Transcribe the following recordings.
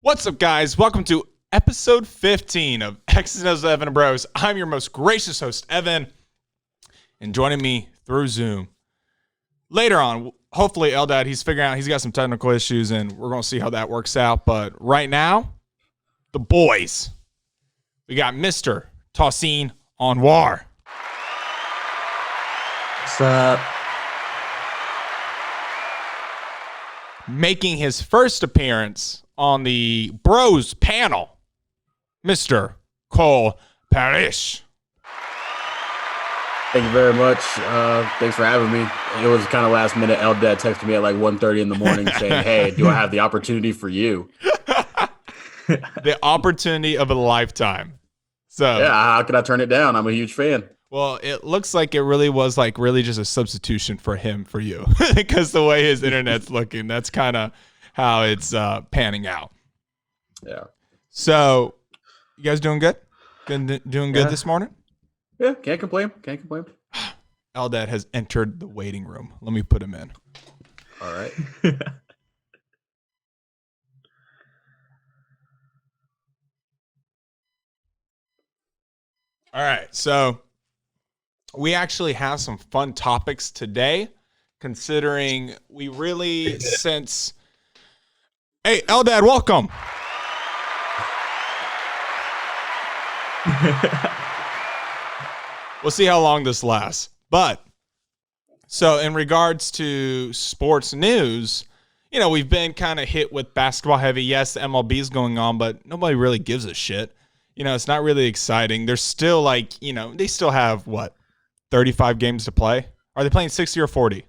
What's up, guys? Welcome to episode 15 of X's and O's with Evan and Bros. I'm your most gracious host, Evan, and joining me through Zoom later on, hopefully Eldad, he's figuring out he's got some technical issues, and we're going to see how that works out. But right now, the boys. We got Mr. Tahsin Anwar. What's up? Making his first appearance on the Bros panel, Mr. Cole Parris. Thank you very much. Thanks for having me. It was kind of last minute. Eldad texted me at like 1:30 in the morning saying, "Hey, do I have the opportunity for you?" The opportunity of a lifetime. So yeah, how could I turn it down? I'm a huge fan. Well, it looks like it really was like really just a substitution for him for you because the way his internet's looking, that's kind of how it's panning out. Yeah. So you guys doing good? Doing good this morning? Yeah, can't complain. Can't complain. Eldad has entered the waiting room. Let me put him in. All right. All right. So we actually have some fun topics today, considering we really since. Hey, Eldad, welcome. We'll see how long this lasts. But so in regards to sports news, you know, we've been kind of hit with basketball heavy. Yes, the MLB is going on, but nobody really gives a shit. You know, it's not really exciting. There's still like, you know, they still have 35 games to play. Are they playing 60 or 40?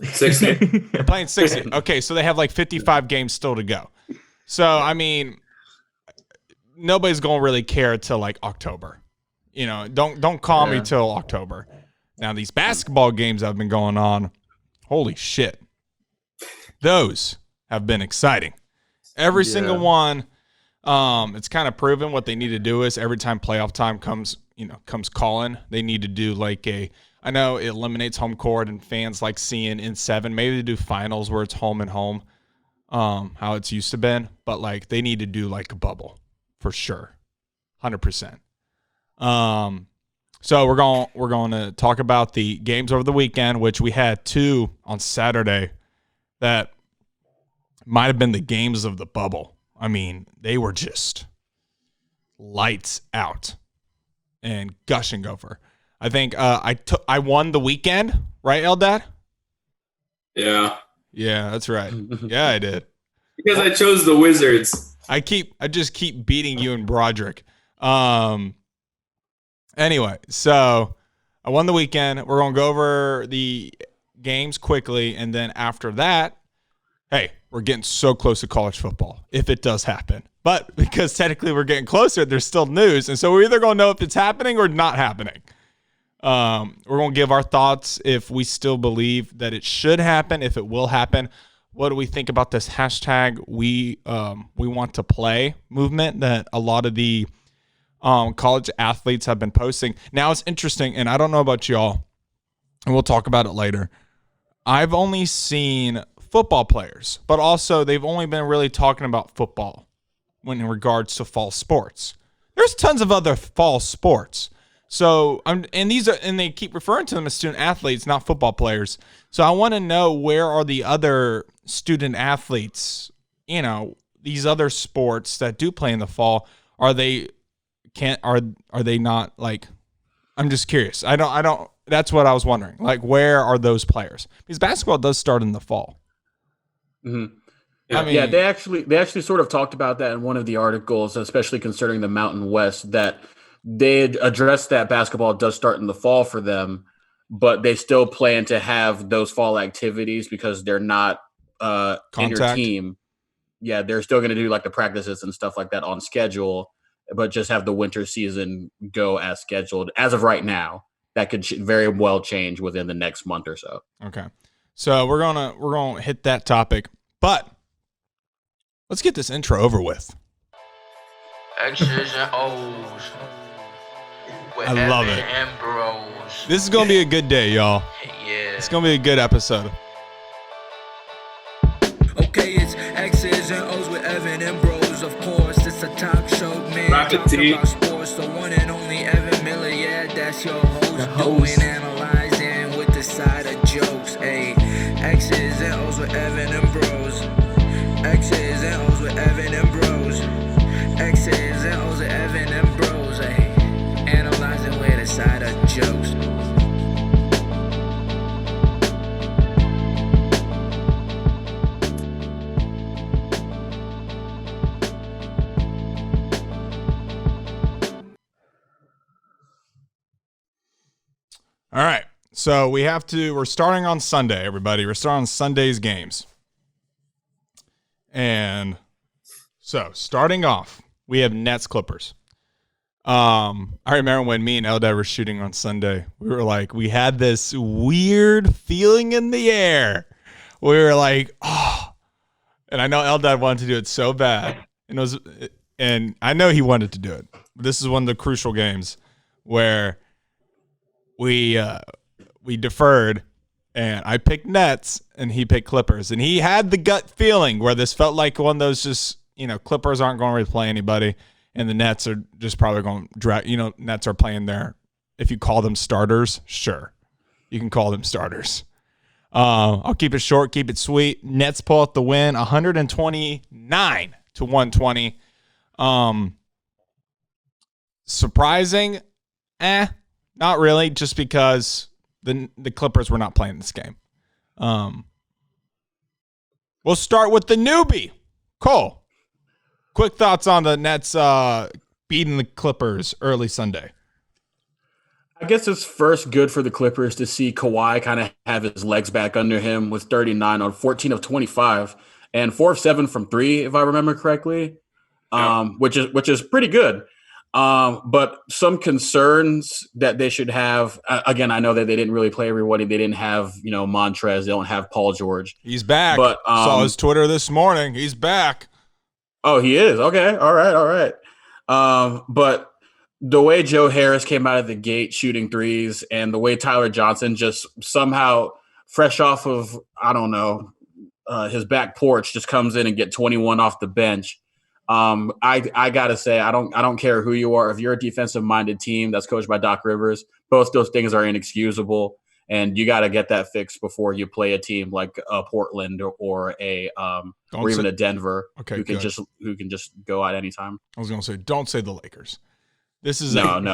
60. They're playing 60. Okay, so they have like 55 games still to go. So, I mean, nobody's going to really care till like October. You know, don't call me till October. Now, these basketball games that have been going on, holy shit. Those have been exciting. Every single one, it's kind of proven what they need to do is every time playoff time comes calling, they need to do like I know it eliminates home court and fans like seeing in 7. Maybe they do finals where it's home and home, how it's used to been. But like they need to do like a bubble for sure, 100%. So we're going to talk about the games over the weekend, which we had 2 on Saturday that might have been the games of the bubble. I mean, they were just lights out and gushing over. I think I won the weekend, right, Eldad? Yeah. Yeah, that's right. Yeah, I did. Because I chose the Wizards. I just keep beating you and Broderick. Anyway, so I won the weekend. We're going to go over the games quickly, and then after that, hey, we're getting so close to college football, if it does happen. But because technically we're getting closer, there's still news, and so we're either going to know if it's happening or not happening. We're going to give our thoughts if we still believe that it should happen, if it will happen. What do we think about this hashtag we want to play movement that a lot of the college athletes have been posting? Now it's interesting, and I don't know about y'all, and we'll talk about it later. I've only seen football players, but also they've only been really talking about football when in regards to fall sports. There's tons of other fall sports. So they keep referring to them as student athletes, not football players. So I want to know, where are the other student athletes, you know, these other sports that do play in the fall? Are they not, like, I'm just curious. I don't that's what I was wondering. Like, where are those players? Because basketball does start in the fall. Mm-hmm. I mean, they actually sort of talked about that in one of the articles, especially concerning the Mountain West, that they had addressed that basketball does start in the fall for them, but they still plan to have those fall activities because they're not in your team. Yeah, they're still going to do like the practices and stuff like that on schedule, but just have the winter season go as scheduled. As of right now, that could very well change within the next month or so. Okay. So we're gonna hit that topic, but let's get this intro over with. X's and O's. I love it. And Bros. This is gonna be a good day, y'all. Yeah. It's gonna be a good episode. Okay, it's X's and O's with Evan and Bros. Of course, it's a talk show, man. Rapid Talks T. about sports, the one and only Evan Miller. Yeah, that's your host. Doing, analyzing with the side of jokes. Hey, X's and O's with Evan and Bros. X's and O's with Evan and Bros. X's and O's with Evan and Bros. Hey, analyzing with the side of jokes. All right. So we're starting on Sunday, everybody. We're starting on Sunday's games. And so starting off, we have Nets Clippers. I remember when me and Eldad were shooting on Sunday, we had this weird feeling in the air. We were like, oh, and I know Eldad wanted to do it so bad. And I know he wanted to do it. This is one of the crucial games where we deferred, and I picked Nets, and he picked Clippers. And he had the gut feeling where this felt like one of those just, Clippers aren't going to really play anybody, and the Nets are just probably going to drag. Nets are playing their, if you call them starters, sure. You can call them starters. I'll keep it short, keep it sweet. Nets pull out the win, 129-120. Surprising? Not really, just because the Clippers were not playing this game. We'll start with the newbie, Cole. Quick thoughts on the Nets beating the Clippers early Sunday. I guess it's first good for the Clippers to see Kawhi kind of have his legs back under him with 39 on 14 of 25 and 4 of 7 from 3, if I remember correctly, which is pretty good. But some concerns that they should have. Again, I know that they didn't really play everybody. They didn't have, Montrez. They don't have Paul George. He's back. But saw his Twitter this morning. He's back. Oh, he is. Okay. All right. But the way Joe Harris came out of the gate shooting threes, and the way Tyler Johnson just somehow fresh off of, I don't know, his back porch just comes in and get 21 off the bench. I gotta say, I don't care who you are. If you're a defensive minded team that's coached by Doc Rivers, both those things are inexcusable, and you got to get that fixed before you play a team like Portland or even a Denver, who can just go out anytime. I was gonna say, don't say the Lakers. This is an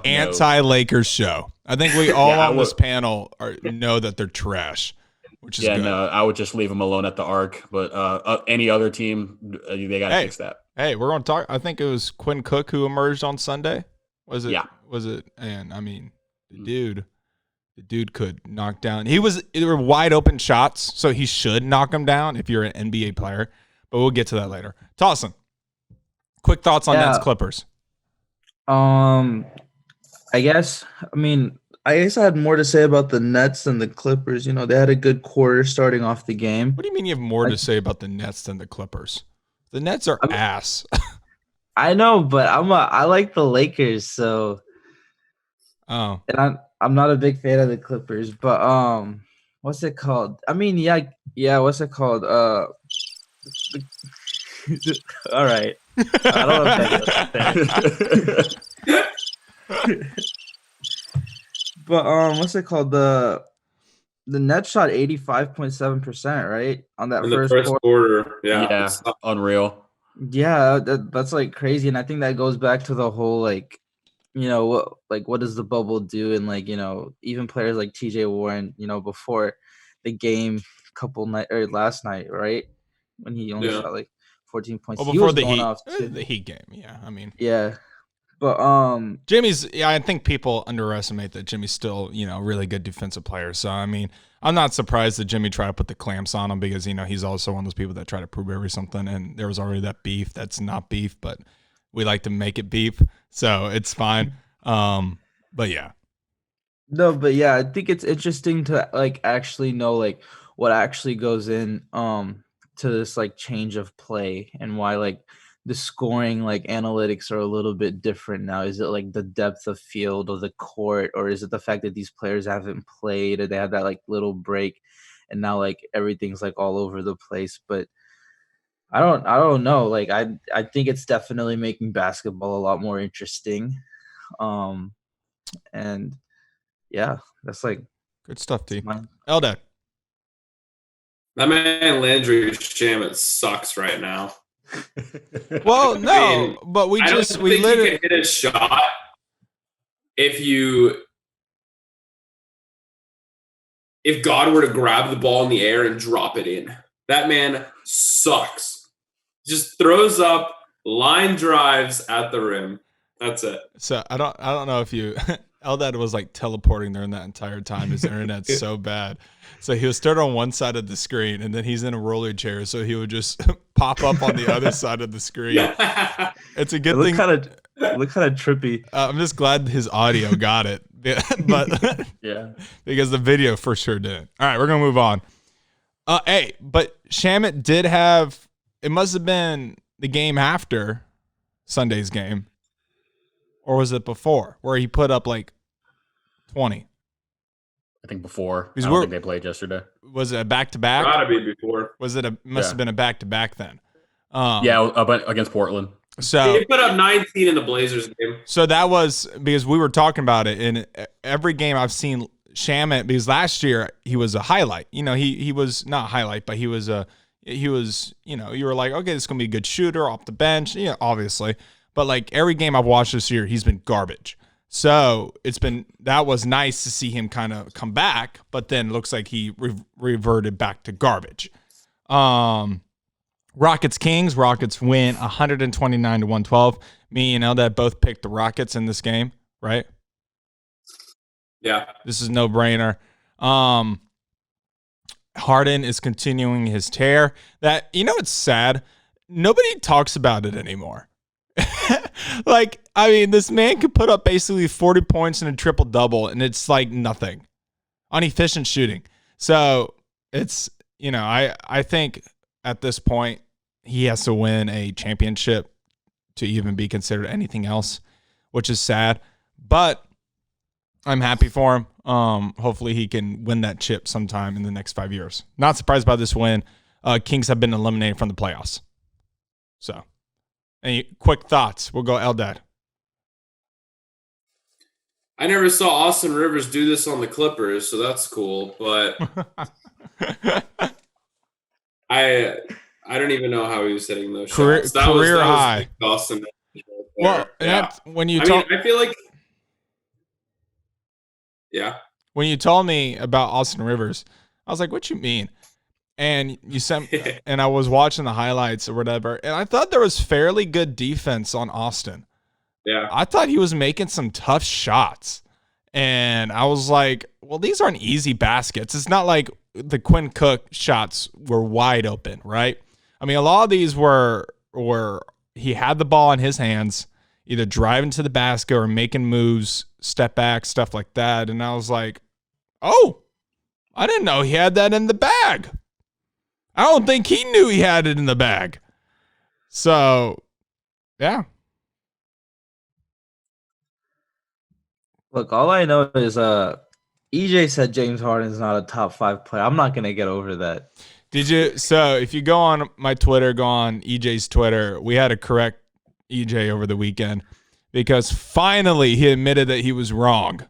anti-Lakers show. I think we all on this panel know that they're trash. Which is good. No, I would just leave them alone at the arc. But any other team, they got to fix that. Hey, we're going to talk. I think it was Quinn Cook who emerged on Sunday. Was it? Yeah. Was it? And I mean, the dude could knock down. There were wide open shots, so he should knock them down if you're an NBA player. But we'll get to that later. Tahsin, quick thoughts on Nets Clippers. I guess I had more to say about the Nets than the Clippers. They had a good quarter starting off the game. What do you mean you have more to say about the Nets than the Clippers? The Nets are ass. I know, but I like the Lakers, so. Oh. And I'm not a big fan of the Clippers, but what's it called? What's it called? All right. I don't know if that. But what's it called? The Nets shot 85.7%, right? On that first quarter. Yeah. It's unreal. Yeah, that's like crazy. And I think that goes back to the whole what does the bubble do? And even players like TJ Warren, before the game last night, right? When he only shot 14 points. Well, before the Heat game, yeah. I mean, yeah. But Jimmy's, I think people underestimate that Jimmy's still, really good defensive player. So I mean, I'm not surprised that Jimmy tried to put the clamps on him because he's also one of those people that try to prove every something. And there was already that beef that's not beef, but we like to make it beef, so it's fine. But yeah. No, but yeah, I think it's interesting to actually know what actually goes in to this change of play and why the scoring analytics are a little bit different now. Is it the depth of field of the court, or is it the fact that these players haven't played or they have that little break? and now like everything's like all over the place. But I don't know. Like I think it's definitely making basketball a lot more interesting. And yeah, that's like Good stuff, T. my, Eldad. That man Landry Shamet sucks right now. Well, no, I mean, but we I don't just think we he literally can hit a shot if God were to grab the ball in the air and drop it in. That man sucks. Just throws up line drives at the rim. That's it. So I don't know if you Eldad was like teleporting during that entire time. His internet's so bad. So he would start on one side of the screen and then he's in a roller chair, so he would just pop up on the other side of the screen. Yeah. It's a good it thing. look kind of trippy. I'm just glad his audio got it. But Yeah. because the video for sure didn't. All right, we're gonna move on. Hey, but Shamet did have, it must have been the game after Sunday's game. Or was it before where he put up like 20? I think before. Because I don't think they played yesterday. Was it a back-to-back? Gotta be before. Was it must have been a back-to-back then? Yeah, against Portland. So He put up 19 in the Blazers game. So that was because we were talking about it in every game I've seen Shamet, because last year he was a highlight. You know, he was not a highlight, but he was, you know, you were like, okay, this is going to be a good shooter off the bench. Yeah, obviously. But like every game I've watched this year, he's been garbage. So that was nice to see him kind of come back, but then it looks like he reverted back to garbage. Rockets Kings. Rockets win 129-112. Me and Eldad both picked the Rockets in this game, right? Yeah. This is no brainer. Harden is continuing his tear. That, you know, it's sad. Nobody talks about it anymore. Like, I mean, this man could put up basically 40 points and a triple double, and it's like nothing on efficient shooting. So it's, you know, I think at this point he has to win a championship to even be considered anything else, which is sad. But I'm happy for him. Hopefully he can win that chip sometime in the next 5 years. Not surprised by this win. Kings have been eliminated from the playoffs. So, any quick thoughts? We'll go Eldad. I never saw Austin Rivers do this on the Clippers, so that's cool. But I don't even know how he was hitting those shots. Career high. Like Gostin. Well, yeah. When you I feel like, yeah. When you told me about Austin Rivers, I was like, "What you mean?" And you sent, and I was watching the highlights or whatever, and I thought there was fairly good defense on Austin. Yeah. I thought he was making some tough shots, and I was like, "Well, these aren't easy baskets. It's not like the Quinn Cook shots were wide open, right? I mean, a lot of these were he had the ball in his hands, either driving to the basket or making moves, step back, stuff like that." And I was like, "Oh, I didn't know he had that in the bag. I don't think he knew he had it in the bag." So, yeah. Look, all I know is EJ said James Harden's not a top 5 player. I'm not gonna get over that. Did you? So if you go on my Twitter, go on EJ's Twitter, we had to correct EJ over the weekend because finally he admitted that he was wrong.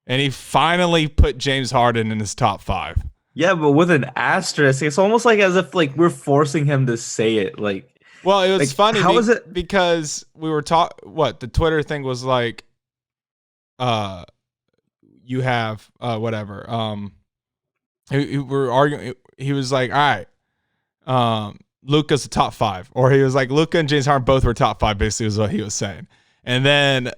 And he finally put James Harden in his top 5. Yeah, but with an asterisk. It's almost like as if like we're forcing him to say it. Like, well, it was like, funny. How is it? Because we were the Twitter thing was like, you have whatever. We were arguing. He was like, all right, Luka's the top 5, or he was like, Luka and James Harden both were top 5. Basically, is what he was saying. And then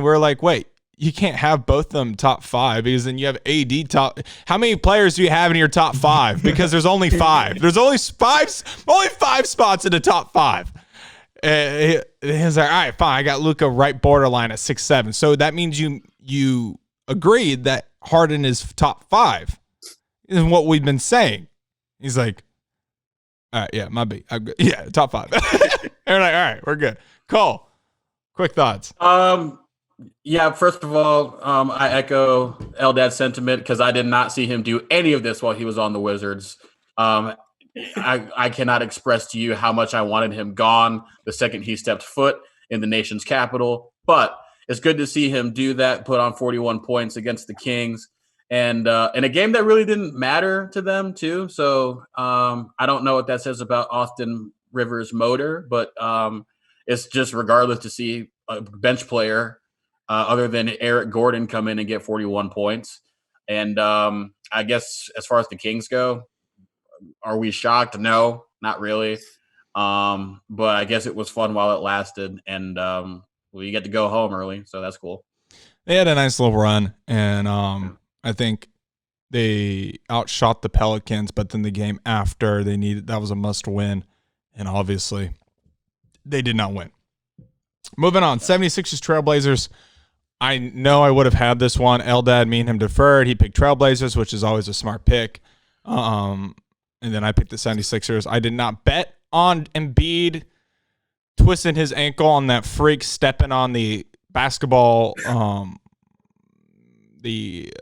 we're like, wait, you can't have both of them top 5 because then you have AD top. How many players do you have in your top 5? Because there's only 5. There's only 5 spots in the top 5. And he's like, all right, fine. I got Luka right borderline at 6'7". So that means you agreed that Harden is top 5. Is what we've been saying. He's like, all right, yeah, my B. Yeah, top 5. And we're like, all right, we're good. Cole, quick thoughts. Yeah, first of all, I echo Eldad's sentiment because I did not see him do any of this while he was on the Wizards. Um, I cannot express to you how much I wanted him gone the second he stepped foot in the nation's capital. But it's good to see him do that, put on 41 points against the Kings, and in a game that really didn't matter to them too. So I don't know what that says about Austin Rivers' motor, but it's just regardless to see a bench player other than Eric Gordon come in and get 41 points. And I guess as far as the Kings go, are we shocked? No, not really. But I guess it was fun while it lasted, and we get to go home early, so that's cool. They had a nice little run, and I think they outshot the Pelicans, but then the game after that was a must win, and obviously they did not win. Moving on, 76ers Trailblazers. I know I would have had this one. Eldad, me and him deferred. He picked Trailblazers, which is always a smart pick. And then I picked the 76ers. I did not bet on Embiid twisting his ankle on that freak stepping on the basketball, the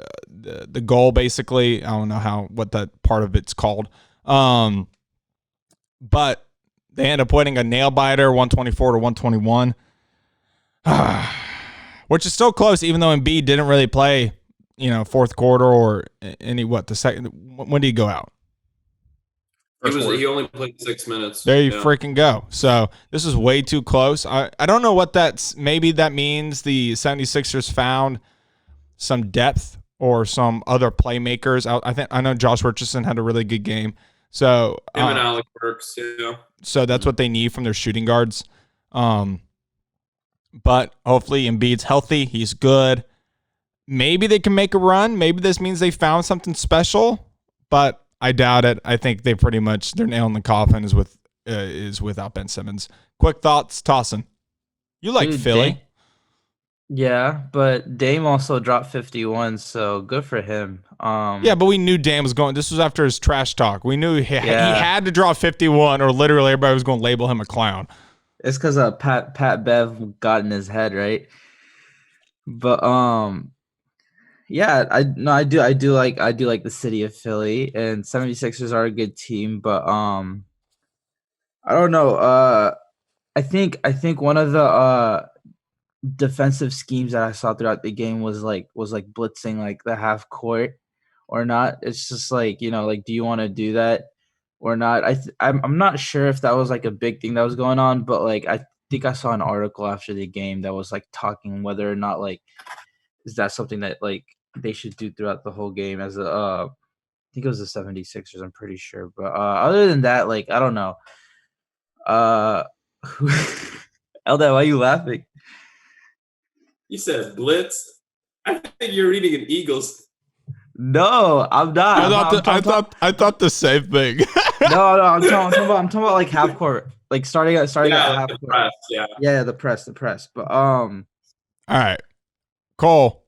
goal basically. I don't know what that part of it's called. But they end up winning a nail biter, 124 to 121. Which is still close, even though Embiid didn't really play, fourth quarter or the second. When did he go out? He only played 6 minutes. There you freaking go. So this is way too close. I don't know what that's. Maybe that means the 76ers found some depth or some other playmakers. I know Josh Richardson had a really good game. So him and Alec Burks, yeah. So that's what they need from their shooting guards. But hopefully Embiid's healthy. He's good. Maybe they can make a run. Maybe this means they found something special, but I doubt it. I think their nail in the coffin is without Ben Simmons. Quick thoughts, Tahsin. You like Philly. Yeah, but Dame also dropped 51, so good for him. Yeah, but we knew Dame was going. This was after his trash talk. We knew he had to drop 51, or literally everybody was going to label him a clown. It's because Pat Bev got in his head, right? But yeah, I do like the city of Philly, and 76ers are a good team, but I don't know. I think one of the defensive schemes that I saw throughout the game was blitzing like the half court or not. It's just like, do you want to do that or not? I'm not sure if that was like a big thing that was going on, but like I think I saw an article after the game that was like talking whether or not like is that something that like they should do throughout the whole game as I think it was the 76ers, I'm pretty sure. But other than that, like I don't know. Eldad, why are you laughing? You said blitz. I think you're reading an Eagles. No, I'm not. I thought the same thing. No, I'm talking about like half court, like starting at half court. Press, yeah, the press. But all right, Cole.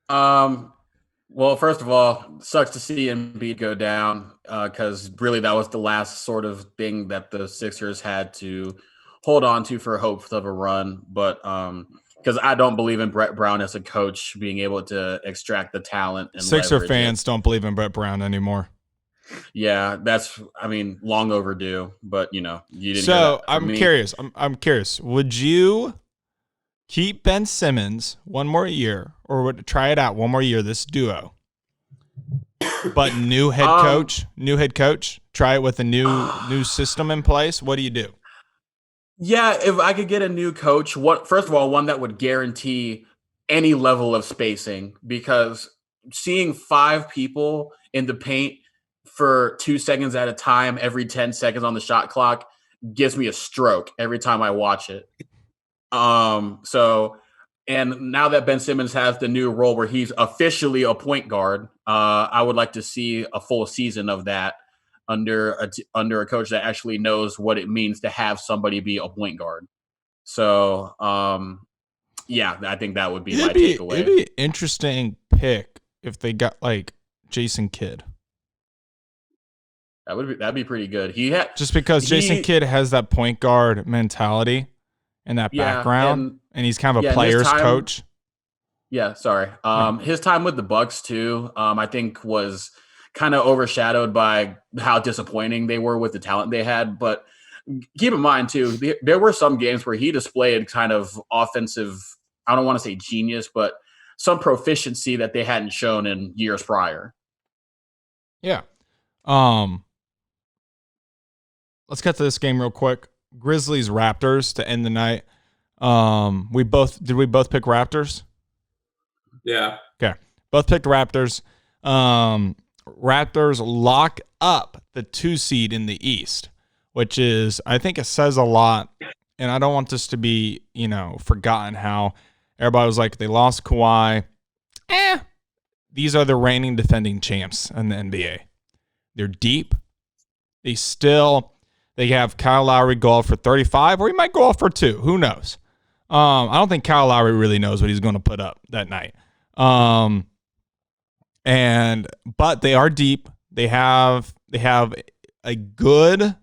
Well, first of all, sucks to see Embiid go down because really that was the last sort of thing that the Sixers had to hold on to for hopes of a run. But because I don't believe in Brett Brown as a coach being able to extract the talent. And Sixer fans don't believe in Brett Brown anymore. Yeah, that's long overdue. But you didn't. So I'm curious. I'm curious. Would you keep Ben Simmons one more year, or would try it out one more year? This duo, but new head coach. Try it with a new system in place. What do you do? Yeah, if I could get a new coach, first of all, one that would guarantee any level of spacing, because seeing 5 people in the paint for 2 seconds at a time every 10 seconds on the shot clock gives me a stroke every time I watch it. So, and now that Ben Simmons has the new role where he's officially a point guard, I would like to see a full season of that under a coach that actually knows what it means to have somebody be a point guard. So, yeah, I think that would be my takeaway. It'd be an interesting pick if they got like Jason Kidd. That'd be pretty good. Jason Kidd has that point guard mentality, in that Yeah, background, and he's kind of a and his player's time- coach. Yeah, sorry. His time with the Bucks too, I think was kind of overshadowed by how disappointing they were with the talent they had. But keep in mind too, there were some games where he displayed kind of offensive, I don't want to say genius, but some proficiency that they hadn't shown in years prior. Yeah. Let's get to this game real quick. Grizzlies Raptors to end the night. Did we both pick Raptors? Yeah. Okay. Both picked Raptors. Raptors lock up the 2 seed in the East, which is, I think it says a lot. And I don't want this to be, forgotten how everybody was like, they lost Kawhi. These are the reigning defending champs in the NBA. They're deep. They have Kyle Lowry go off for 35, or he might go off for 2. Who knows? I don't think Kyle Lowry really knows what he's going to put up that night. But they are deep. They have a good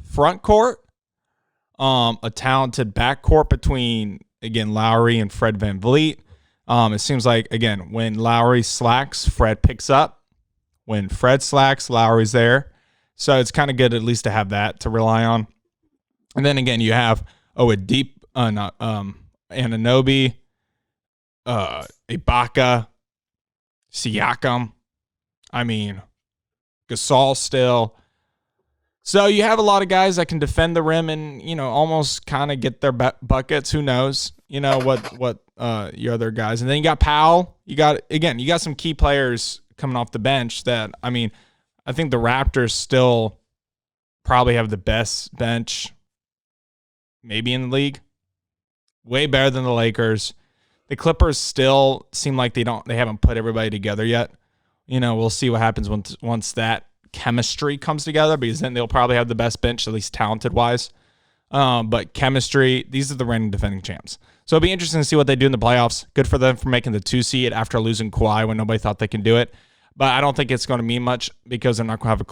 front court, a talented back court between, again, Lowry and Fred VanVleet. It seems like, again, when Lowry slacks, Fred picks up. When Fred slacks, Lowry's there. So it's kind of good at least to have that to rely on. And then again, you have a deep Anunoby, Ibaka, Siakam. I mean, Gasol still. So you have a lot of guys that can defend the rim and, almost kind of get their buckets. Who knows? What your other guys. And then you got Powell. You got some key players coming off the bench that, I think the Raptors still probably have the best bench maybe in the league. Way better than the Lakers. The Clippers still seem like they haven't put everybody together yet. We'll see what happens once that chemistry comes together, because then they'll probably have the best bench, at least talented wise. But chemistry, these are the reigning defending champs. So it'll be interesting to see what they do in the playoffs. Good for them for making the 2 seed after losing Kawhi when nobody thought they can do it. But I don't think it's going to mean much because they're not going to have a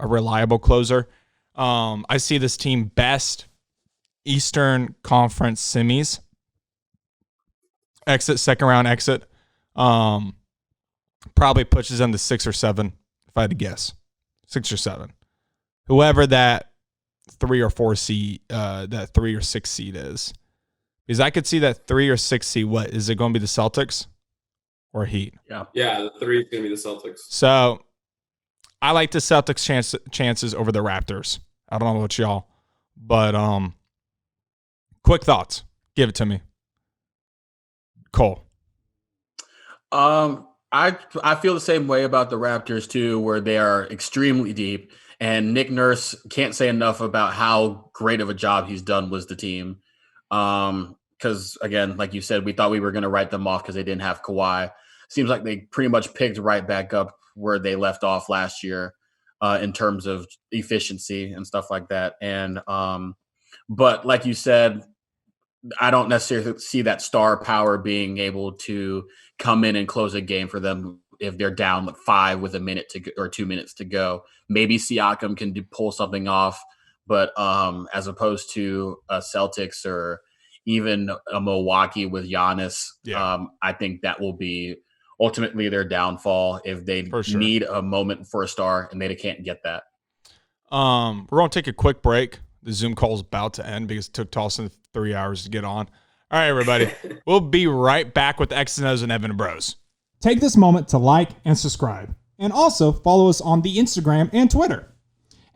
reliable closer. I see this team best Eastern Conference semis. Second round exit. Probably pushes them to 6 or 7, if I had to guess. 6 or 7. Whoever that 3 or 4 seed, that 3 or 6 seed is. Because I could see that 3 or 6 seed, what? Is it going to be the Celtics or Heat? Yeah, the 3 is going to be the Celtics. So I like the Celtics chances over the Raptors. I don't know about y'all. But quick thoughts. Give it to me. Cole. I feel the same way about the Raptors too, where they are extremely deep, and Nick Nurse can't say enough about how great of a job he's done with the team. Because again, like you said, we thought we were going to write them off because they didn't have Kawhi. Seems like they pretty much picked right back up where they left off last year in terms of efficiency and stuff like that. And but like you said, I don't necessarily see that star power being able to come in and close a game for them if they're down 5 with a minute to go, or 2 minutes to go. Maybe Siakam can pull something off, but as opposed to a Celtics or even a Milwaukee with Giannis, I think that will be ultimately their downfall if they need a moment for a star and they can't get that. We're going to take a quick break. The Zoom call is about to end because it took Tahsin 3 hours to get on. All right, everybody. We'll be right back with X's and O's and Evan and Bros. Take this moment to like and subscribe. And also follow us on the Instagram and Twitter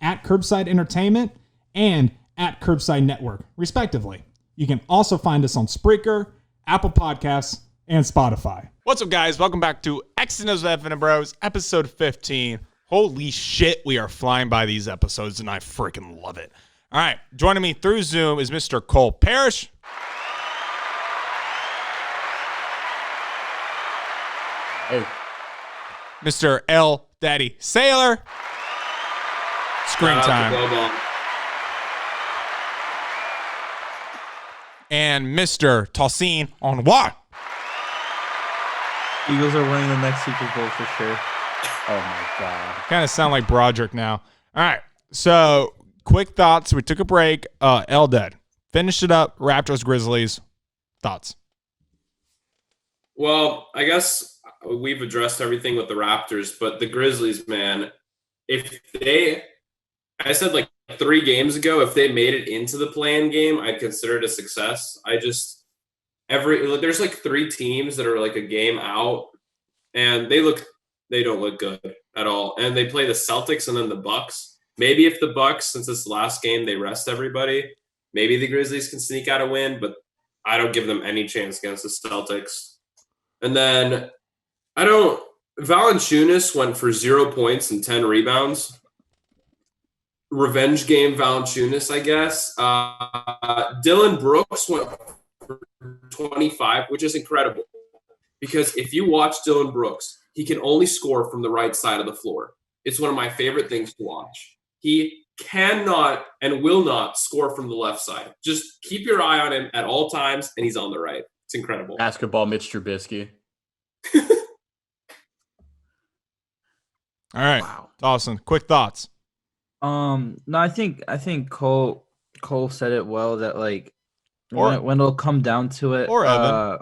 at Curbside Entertainment and at Curbside Network, respectively. You can also find us on Spreaker, Apple Podcasts, and Spotify. What's up, guys? Welcome back to X's and O's and Evan and Bros, episode 15. Holy shit, we are flying by these episodes, and I freaking love it. All right, joining me through Zoom is Mr. Cole Parris. Hey. Mr. L. Daddy Sailor. Screen time. And Mr. Tahsin Anwar. Eagles are winning the next Super Bowl for sure. Oh my God. Kind of sound like Broderick now. All right, so quick thoughts. We took a break. Eldad, Finish it up. Raptors, Grizzlies. Thoughts? Well, I guess we've addressed everything with the Raptors, but the Grizzlies, man, I said like 3 games ago, if they made it into the play-in game, I'd consider it a success. There's like 3 teams that are like a game out, and they don't look good at all. And they play the Celtics and then the Bucks. Maybe if the Bucks, since it's the last game, they rest everybody, maybe the Grizzlies can sneak out a win, but I don't give them any chance against the Celtics. And then Valanciunas went for 0 points and 10 rebounds. Revenge game Valanciunas, I guess. Dylan Brooks went for 25, which is incredible. Because if you watch Dylan Brooks, he can only score from the right side of the floor. It's one of my favorite things to watch. He cannot and will not score from the left side. Just keep your eye on him at all times, and he's on the right. It's incredible. Basketball Mitch Trubisky. All right. Wow. Dawson, quick thoughts. No, I think Cole said it well that like Or- when it'll come down to it, or Evan.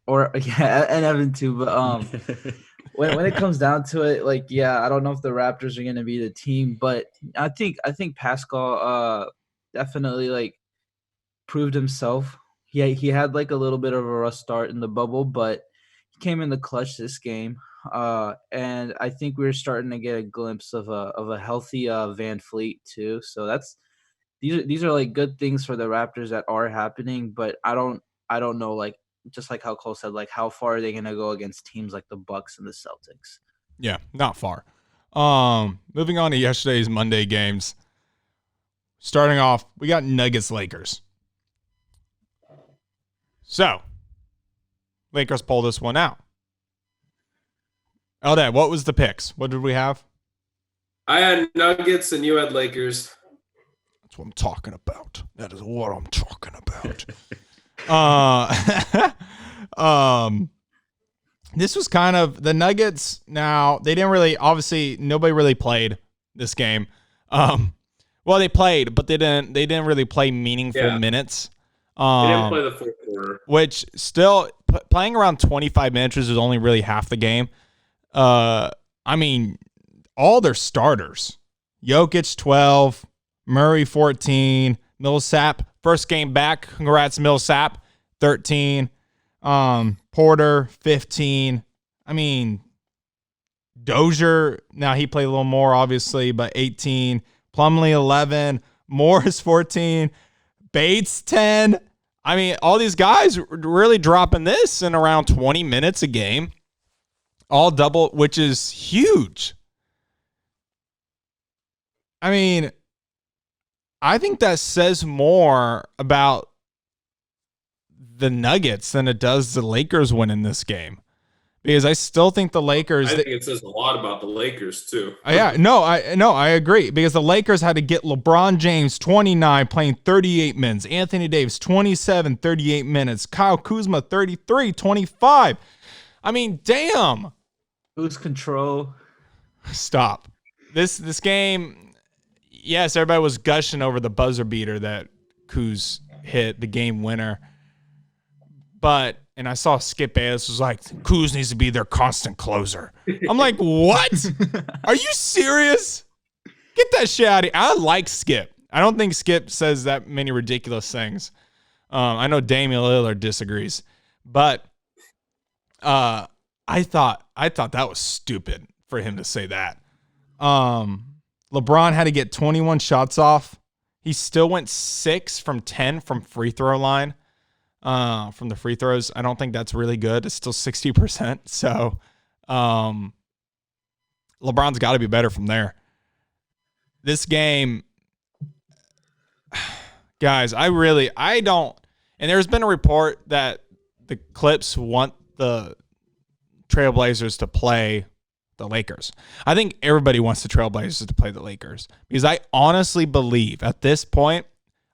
or yeah, and Evan too. But when it comes down to it, like yeah, I don't know if the Raptors are gonna be the team, but I think Pascal definitely like proved himself. He had like a little bit of a rough start in the bubble, but he came in the clutch this game. And I think we're starting to get a glimpse of a healthy Van Fleet too. So these are like good things for the Raptors that are happening, but I don't know, like just like how Cole said, like how far are they gonna go against teams like the Bucks and the Celtics? Yeah, not far. Moving on to yesterday's Monday games. Starting off, we got Nuggets Lakers. So, Lakers pull this one out. Eldad, what was the picks? What did we have? I had Nuggets and you had Lakers. That's what I'm talking about. That is what I'm talking about. This was kind of the Nuggets. Now they didn't really, obviously nobody really played this game. Well, they played, but they didn't really play meaningful minutes. They didn't play the fourth quarter. Which still playing around 25 minutes is only really half the game. I mean, all their starters, Jokic 12, Murray 14, Millsap first game back. Congrats, Millsap 13, Porter 15. I mean, Dozier, now he played a little more obviously, but 18, Plumlee 11, Morris 14, Bates 10. I mean, all these guys really dropping this in around 20 minutes a game. All double, which is huge. I mean, I think that says more about the Nuggets than it does the Lakers winning this game. Because I still think the Lakers... I think it says a lot about the Lakers, too. I agree. Because the Lakers had to get LeBron James, 29, playing 38 minutes. Anthony Davis, 27, 38 minutes. Kyle Kuzma, 33, 25. I mean, damn. Who's control? Stop. This game, yes, everybody was gushing over the buzzer beater that Kuz hit, the game winner. But, and I saw Skip Bayless was like, Kuz needs to be their constant closer. I'm like, what? Are you serious? Get that shit out of here. I like Skip. I don't think Skip says that many ridiculous things. I know Damian Lillard disagrees. But I thought that was stupid for him to say that. LeBron had to get 21 shots off. He still went 6 from 10 from free throw line. From the free throws. I don't think that's really good. It's still 60%. So LeBron's got to be better from there. This game, guys, I don't. And there's been a report that the Clips want the Trailblazers to play the Lakers. I think everybody wants the Trailblazers to play the Lakers because I honestly believe at this point,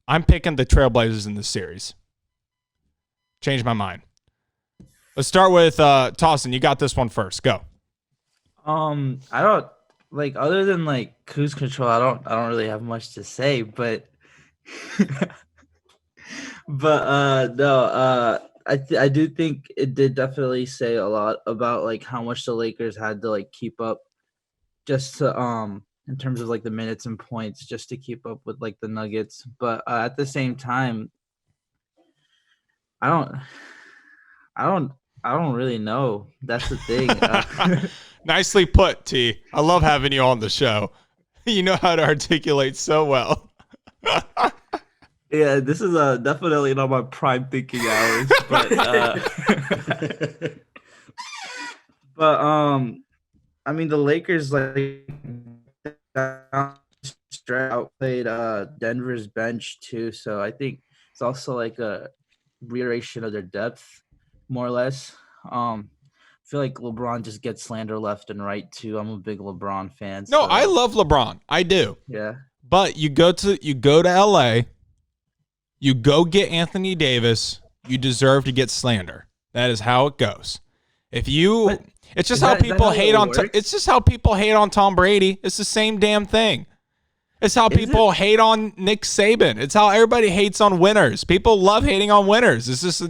I'm picking the Trailblazers in this series. Change my mind. Let's start with Tahsin. You got this one first. Go. I don't like other than like cruise control. I don't really have much to say, but But no, I do think it did definitely say a lot about like how much the Lakers had to like keep up just to in terms of like the minutes and points just to keep up with like the Nuggets. But at the same time, I don't really know. That's the thing. Nicely put, T. I love having you on the show. You know how to articulate so well. Yeah, this is definitely not my prime thinking hours, but I mean the Lakers like outplayed Denver's bench too, so I think it's also like a reiteration of their depth, more or less. I feel like LeBron just gets slander left and right too. I'm a big LeBron fan. No, so, I love LeBron. I do. Yeah. But you go to LA, you go get Anthony Davis, you deserve to get slander. That is how it goes. It's just how people hate on it's just how people hate on Tom Brady. It's the same damn thing. It's how people hate on Nick Saban. It's how everybody hates on winners. People love hating on winners. It's just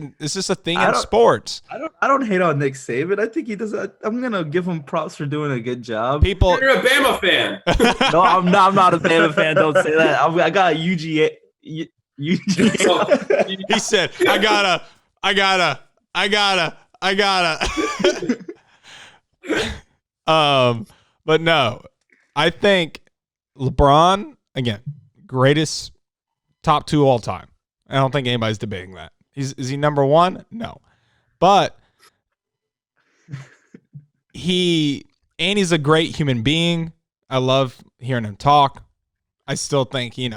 a thing in sports. I don't hate on Nick Saban. I think he does. I'm gonna give him props for doing a good job. People, You're a Bama fan. No, I'm not. I'm not a Bama fan. Don't say that. I got UGA. He said, I gotta. But no, I think LeBron, again, greatest top 2 all time. I don't think anybody's debating that. Is he number 1? No. But he's a great human being. I love hearing him talk. I still think, I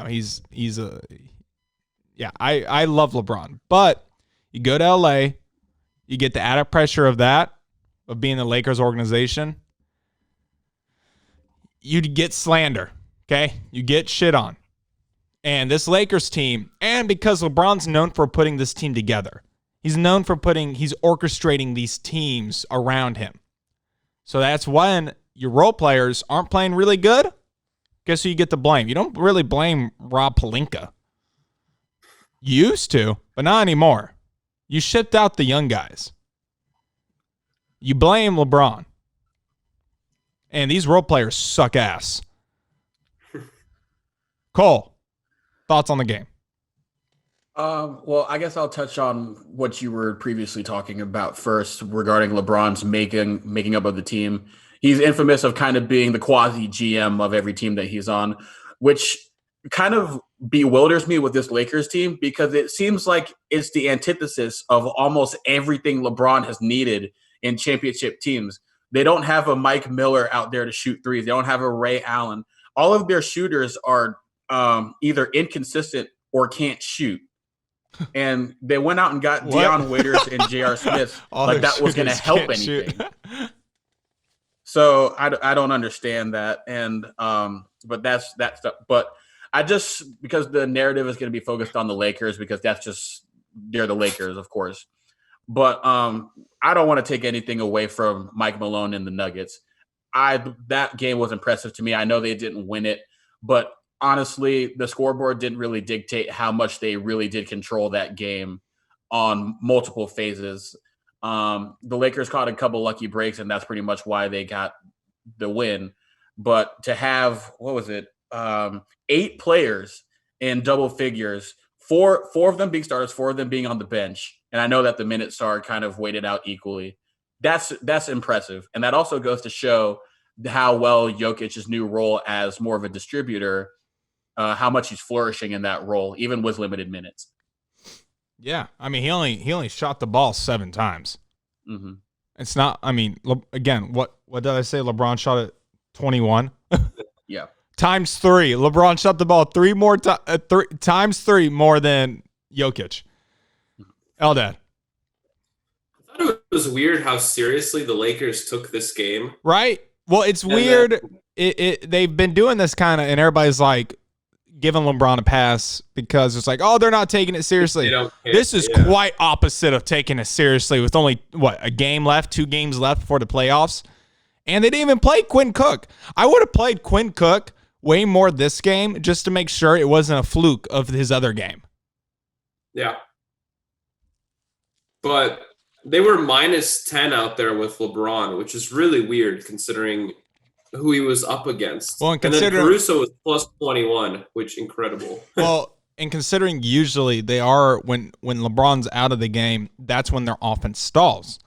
love LeBron. But you go to LA, you get the added pressure of being the Lakers organization. You'd get slander. Okay, you get shit on. And this Lakers team, and because LeBron's known for putting this team together, he's orchestrating these teams around him. So that's when your role players aren't playing really good. Guess who you get to blame? You don't really blame Rob Pelinka. You used to, but not anymore. You shipped out the young guys. You blame LeBron. And these role players suck ass. Cole, thoughts on the game? Well, I guess I'll touch on what you were previously talking about first regarding LeBron's making up of the team. He's infamous of kind of being the quasi GM of every team that he's on, which kind of bewilders me with this Lakers team because it seems like it's the antithesis of almost everything LeBron has needed in championship teams. They don't have a Mike Miller out there to shoot threes. They don't have a Ray Allen. All of their shooters are either inconsistent or can't shoot. And they went out and got Deion Waiters and J.R. Smith like that was going to help anything. So I don't understand that. And but that's stuff. But I just because the narrative is going to be focused on the Lakers because they're the Lakers, of course. But I don't want to take anything away from Mike Malone and the Nuggets. That game was impressive to me. I know they didn't win it, but honestly, the scoreboard didn't really dictate how much they really did control that game on multiple phases. The Lakers caught a couple lucky breaks, and that's pretty much why they got the win. But to have, 8 players in double figures, four of them being starters, 4 of them being on the bench, and I know that the minutes are kind of weighted out equally. That's impressive. And that also goes to show how well Jokic's new role as more of a distributor, how much he's flourishing in that role, even with limited minutes. Yeah, I mean, he only shot the ball 7 times. Mm-hmm. It's not. I mean, again, what did I say? LeBron shot it 21. Yeah, times 3. LeBron shot the ball 3 more times 3 more than Jokic. Eldad. I thought it was weird how seriously the Lakers took this game. Right. Well, it's weird. They've been doing this kind of, and everybody's like giving LeBron a pass because it's like, oh, they're not taking it seriously. This is quite opposite of taking it seriously with only, a game left, 2 games left before the playoffs. And they didn't even play Quinn Cook. I would have played Quinn Cook way more this game just to make sure it wasn't a fluke of his other game. Yeah. but they were -10 out there with LeBron, which is really weird considering who he was up against. Well, and then Caruso was +21, which incredible. Well, and considering usually they are when LeBron's out of the game, that's when their offense stalls.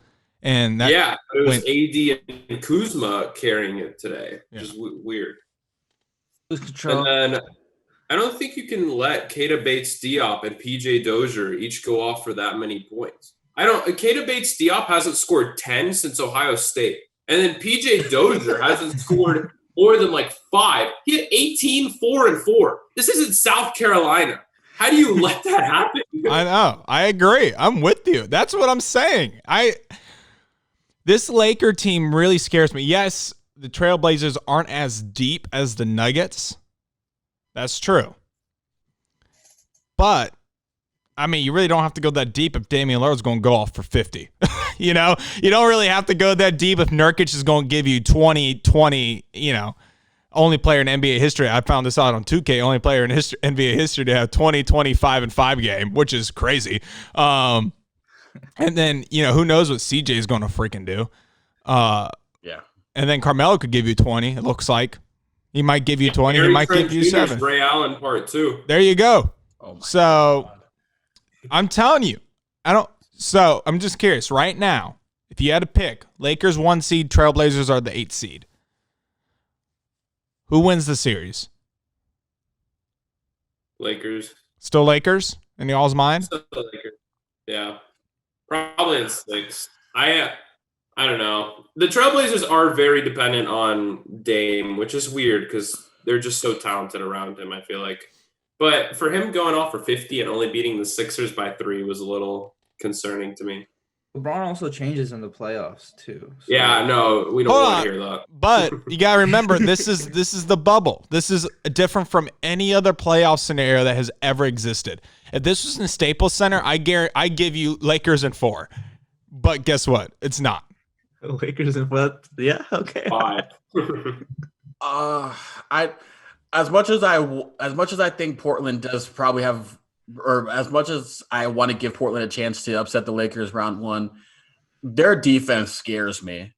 And it was AD and Kuzma carrying it today, which is weird. Control. And then I don't think you can let Keita Bates-Diop and PJ Dozier each go off for that many points. Keita Bates-Diop hasn't scored 10 since Ohio State. And then PJ Dozier hasn't scored more than like 5. He had 18, 4, and 4. This isn't South Carolina. How do you let that happen? I know. I agree. I'm with you. That's what I'm saying. This Laker team really scares me. Yes, the Trailblazers aren't as deep as the Nuggets. That's true. But, I mean, you really don't have to go that deep if Damian Lillard's going to go off for 50. You know? You don't really have to go that deep if Nurkic is going to give you 20, you know. Only player in NBA history, I found this out on 2K, only player in NBA history to have 20, 25, and 5 game, which is crazy. And then, you know, who knows what CJ is going to freaking do. And then Carmelo could give you 20, it looks like. He might give you 20. He might give you 7. Ray Allen part 2. There you go. Oh my God. I'm telling you. So I'm just curious. Right now, if you had to pick, Lakers 1 seed, Trailblazers are the 8 seed. Who wins the series? Lakers. Still Lakers in y'all's mind? Still Lakers. Yeah. Probably in 6. I don't know. The Trailblazers are very dependent on Dame, which is weird because they're just so talented around him, I feel like. But for him going off for 50 and only beating the Sixers by 3 was a little concerning to me. LeBron also changes in the playoffs too. So. Yeah, no, we don't want to hear that. But you gotta remember, this is the bubble. This is different from any other playoff scenario that has ever existed. If this was in Staples Center, I give you Lakers in 4. But guess what? It's not. Lakers in what? Yeah, okay. 5. As much as I think Portland does probably have, or as much as I want to give Portland a chance to upset the Lakers round 1, their defense scares me.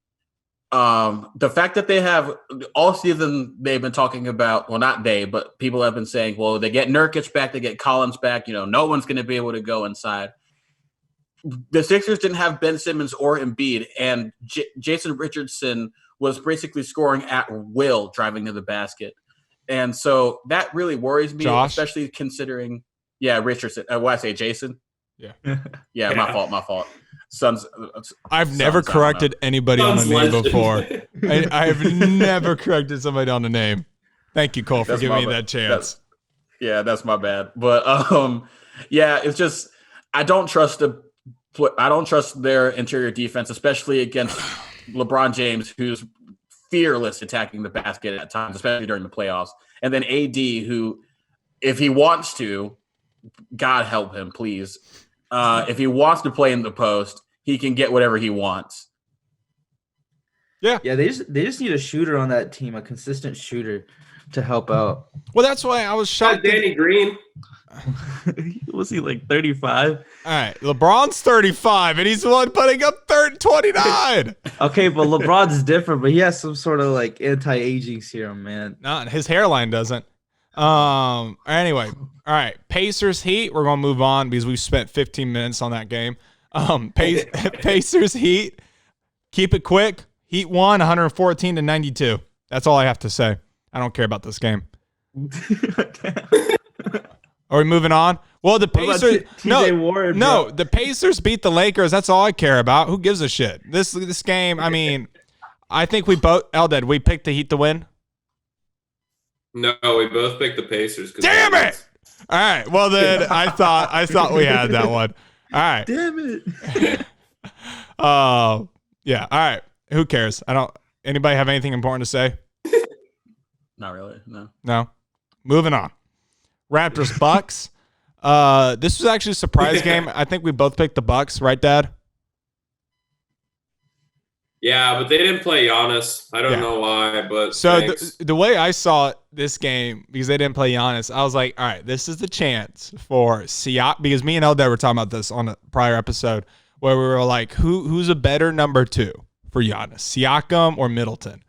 The fact that they have all season they've been talking about, well, not they, but people have been saying, well, they get Nurkic back, they get Collins back, you know, no one's going to be able to go inside. The Sixers didn't have Ben Simmons or Embiid, and Jason Richardson was basically scoring at will, driving to the basket. And so that really worries me, especially considering, Richardson. What I say, Jason? Yeah. Yeah, my fault. I've never corrected anybody on the name before. I've never corrected somebody on the name. Thank you, Cole, for giving me that chance. That's my bad. But it's just I don't trust their interior defense, especially against LeBron James, who's fearless attacking the basket at times, especially during the playoffs. And then AD, who, if he wants to, God help him, please. If he wants to play in the post, he can get whatever he wants. Yeah, they just need a shooter on that team, a consistent shooter to help out. Well, that's why I was shocked. Danny Green. Was he like 35? All right, LeBron's 35, and he's the one putting up 29. Okay, but LeBron's different, but he has some sort of like anti-aging serum, man. No, his hairline doesn't. Anyway, all right, Pacers Heat. We're gonna move on because we've spent 15 minutes on that game. Pacers Heat. Keep it quick. Heat won 114-92. That's all I have to say. I don't care about this game. Are we moving on? Well, the Pacers. The Pacers beat the Lakers. That's all I care about. Who gives a shit? This game. I mean, I think we both. Eldad, we picked the Heat to win. No, we both picked the Pacers. Damn it! All right. Well, then I thought we had that one. All right. Damn it. Yeah. All right. Who cares? Anybody have anything important to say? Not really. No. Moving on. Raptors Bucks. This was actually a surprise game. I think we both picked the Bucks, right, Dad? Yeah, but they didn't play Giannis. I don't know why, but so the way I saw this game, because they didn't play Giannis, I was like, all right, this is the chance for Siakam, because me and Eldad were talking about this on a prior episode, where we were like, who's a better number 2 for Giannis, Siakam or Middleton?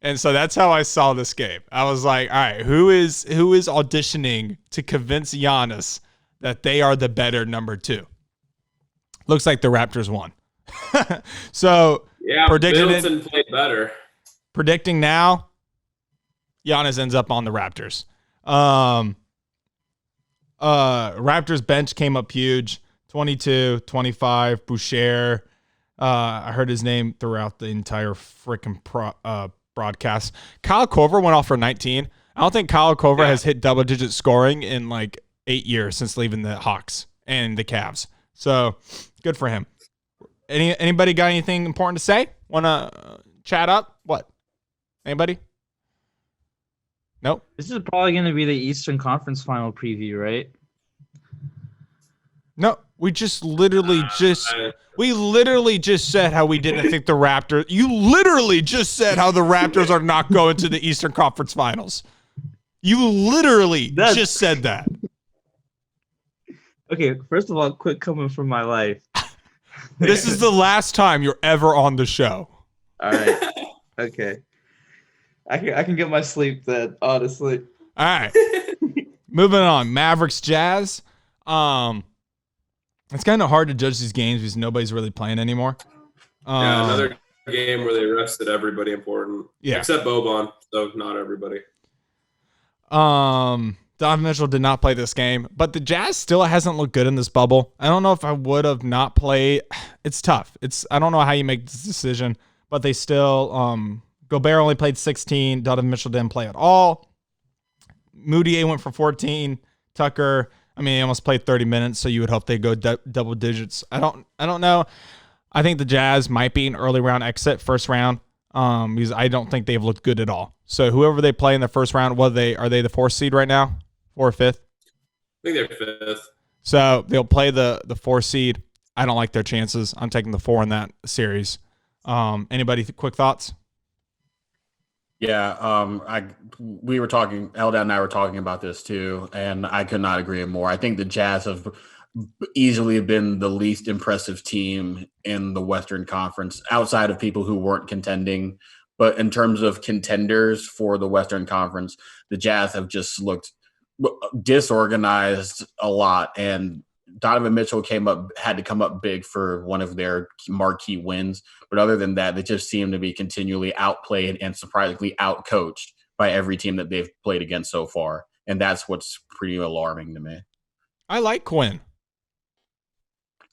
And so that's how I saw this game. I was like, all right, who is auditioning to convince Giannis that they are the better number 2? Looks like the Raptors won. So Yeah, Middleton played better. Predicting now, Giannis ends up on the Raptors. Raptors bench came up huge, 22, 25, Boucher. I heard his name throughout the entire freaking broadcast. Kyle Korver went off for 19. I don't think Kyle Korver has hit double-digit scoring in like 8 years since leaving the Hawks and the Cavs. So good for him. Anybody got anything important to say? Want to chat up? What? Anybody? Nope. This is probably going to be the Eastern Conference Final preview, right? No, we literally just said how we didn't think the Raptors. You literally just said how the Raptors are not going to the Eastern Conference Finals. You literally just said that. Okay, first of all, quit coming from my life. This is the last time you're ever on the show. All right. Okay. I can get my sleep then, honestly. All right. Moving on. Mavericks Jazz. It's kind of hard to judge these games because nobody's really playing anymore. Another game where they rested everybody important. Yeah. Except Boban, so not everybody. Donovan Mitchell did not play this game, but the Jazz still hasn't looked good in this bubble. I don't know if I would have not played. It's tough. I don't know how you make this decision, but they still Gobert only played 16. Donovan Mitchell didn't play at all. Moutier went for 14. Tucker, he almost played 30 minutes, so you would hope they go double digits. I don't know. I think the Jazz might be an early round exit, first round, because I don't think they've looked good at all. So whoever they play in the first round, are they the 4th seed right now? 4th or 5th? I think they're 5th. So they'll play the 4 seed. I don't like their chances. I'm taking the 4 in that series. Anybody quick thoughts? Yeah, we were talking, Eldad and I were talking about this too, and I could not agree more. I think the Jazz have easily been the least impressive team in the Western Conference outside of people who weren't contending. But in terms of contenders for the Western Conference, the Jazz have just looked disorganized a lot, and Donovan Mitchell had to come up big for one of their marquee wins. But other than that, they just seem to be continually outplayed and surprisingly outcoached by every team that they've played against so far. And that's what's pretty alarming to me. I like Quinn.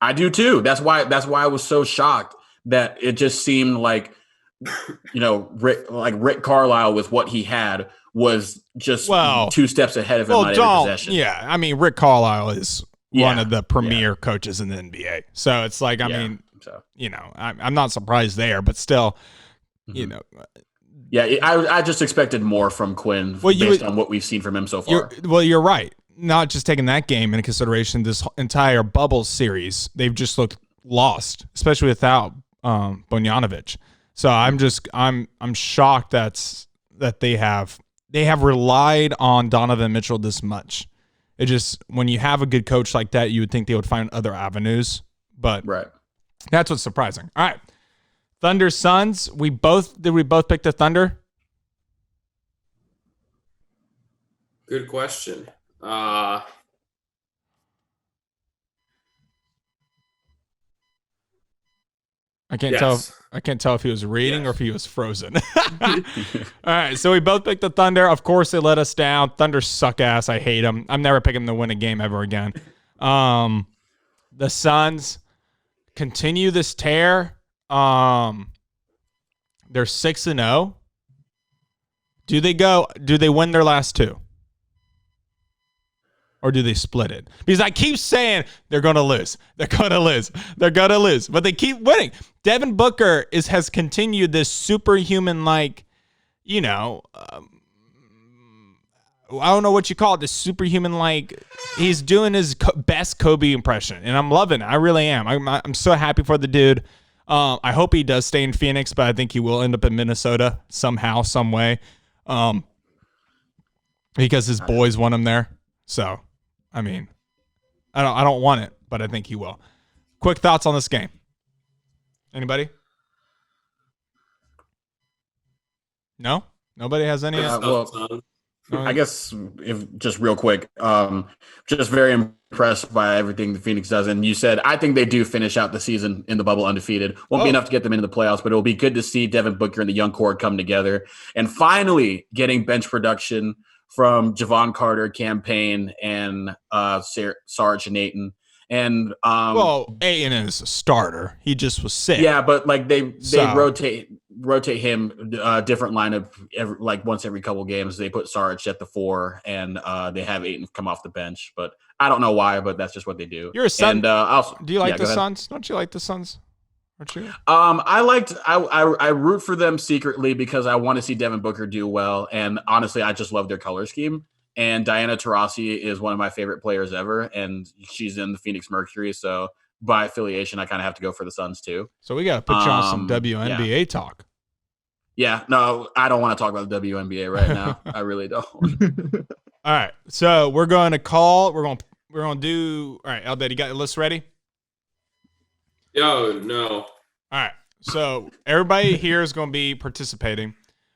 I do too. That's why I was so shocked that it just seemed like, Rick Carlisle with what he had was just 2 steps ahead of him on every possession. Yeah, Rick Carlisle is one of the premier coaches in the NBA. So it's like, I'm not surprised there, but still, Yeah, I just expected more from Quinn based on what we've seen from him so far. You're right. Not just taking that game into consideration, this entire bubble series, they've just looked lost, especially without Bogdanović. So I'm shocked that they have relied on Donovan Mitchell this much. It just, when you have a good coach like that, you would think they would find other avenues, but that's what's surprising. All right. Thunder Suns. Did we both pick the Thunder? Good question. I can't tell if he was reading or if he was frozen. All right, so we both picked the Thunder. Of course, they let us down. Thunder suck ass. I hate them. I'm never picking them to win a game ever again. The Suns continue this tear. They're 6-0. Do they win their last 2? Or do they split it? Because I keep saying they're going to lose. They're going to lose. They're going to lose. But they keep winning. Devin Booker has continued this superhuman, I don't know what you call it, this superhuman, he's doing his best Kobe impression. And I'm loving it. I really am. I'm so happy for the dude. I hope he does stay in Phoenix, but I think he will end up in Minnesota somehow, some way. Because his boys want him there. So, I don't want it, but I think he will. Quick thoughts on this game. Anybody? No? Nobody has any? I guess if just real quick, just very impressed by everything the Phoenix does. And you said, I think they do finish out the season in the bubble undefeated. Won't be enough to get them into the playoffs, but it will be good to see Devin Booker and the young core come together and finally getting bench production from Javon Carter, Campaign, and Sarge and Ayton. And Ayton is a starter. He just was sick. Yeah, but like they rotate him different lineup once every couple games. They put Sarge at the 4, and they have Ayton come off the bench. But I don't know why, but that's just what they do. You're a Sun. And, do you like the Suns? Don't you like the Suns? Aren't you? I root for them secretly because I want to see Devin Booker do well, and honestly, I just love their color scheme. And Diana Taurasi is one of my favorite players ever, and she's in the Phoenix Mercury. So by affiliation, I kind of have to go for the Suns too. So we got to put you on some WNBA talk. Yeah, no, I don't want to talk about the WNBA right now. I really don't. All right, so we're going to call. We're going to do. All right, Eldad, you got your list ready? Yo, no. All right, so everybody here is going to be participating.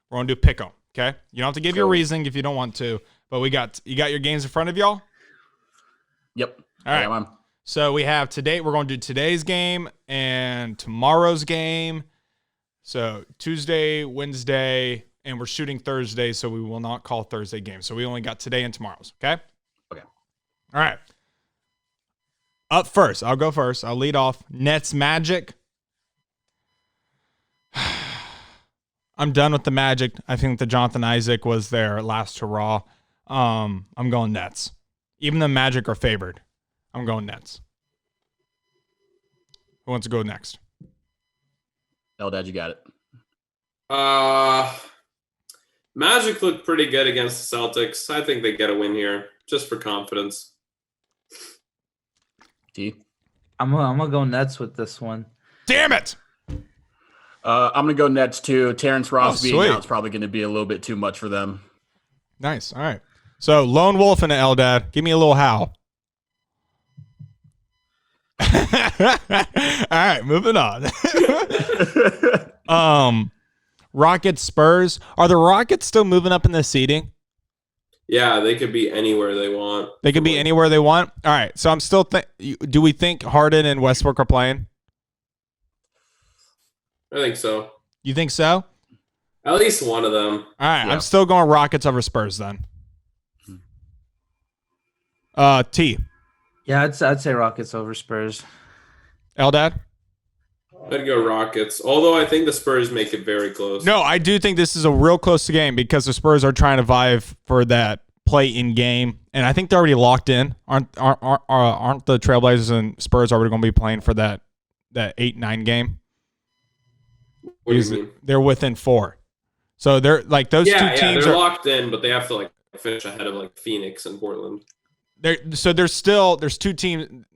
We're going to do pick 'em. Okay, you don't have to give your reasoning if you don't want to. But you got your games in front of y'all? Yep. All right. So we have today. We're going to do today's game and tomorrow's game. So Tuesday, Wednesday, and we're shooting Thursday, so we will not call Thursday games. So we only got today and tomorrow's. Okay? Okay. All right. Up first. I'll go first. I'll lead off. Nets Magic. I'm done with the Magic. I think that Jonathan Isaac was their last hurrah. I'm going Nets. Even the Magic are favored. I'm going Nets. Who wants to go next? Eldad, you got it. Magic looked pretty good against the Celtics. I think they get a win here, just for confidence. T. I'm gonna go Nets with this one. Damn it! I'm gonna go Nets too. Terrence Ross being sweet. out is probably going to be a little bit too much for them. Nice. All right. So Lone Wolf and Eldad, give me a little howl. All right, moving on. Rockets Spurs. Are the Rockets still moving up in the seeding? Yeah, they could be anywhere they want. They could be anywhere they want. All right. So I'm still. Do we think Harden and Westbrook are playing? I think so. You think so? At least one of them. All right. Yeah. I'm still going Rockets over Spurs then. T. Yeah, I'd say Rockets over Spurs. Eldad? I'd go Rockets, although I think the Spurs make it very close. No, I do think this is a real close game because the Spurs are trying to vie for that play-in game, and I think they're already locked in. Aren't the Trailblazers and Spurs already going to be playing for that 8-9 game? What do you mean? They're within 4, so they're like those two teams. Yeah, they're locked in, but they have to finish ahead of Phoenix and Portland. There's two teams.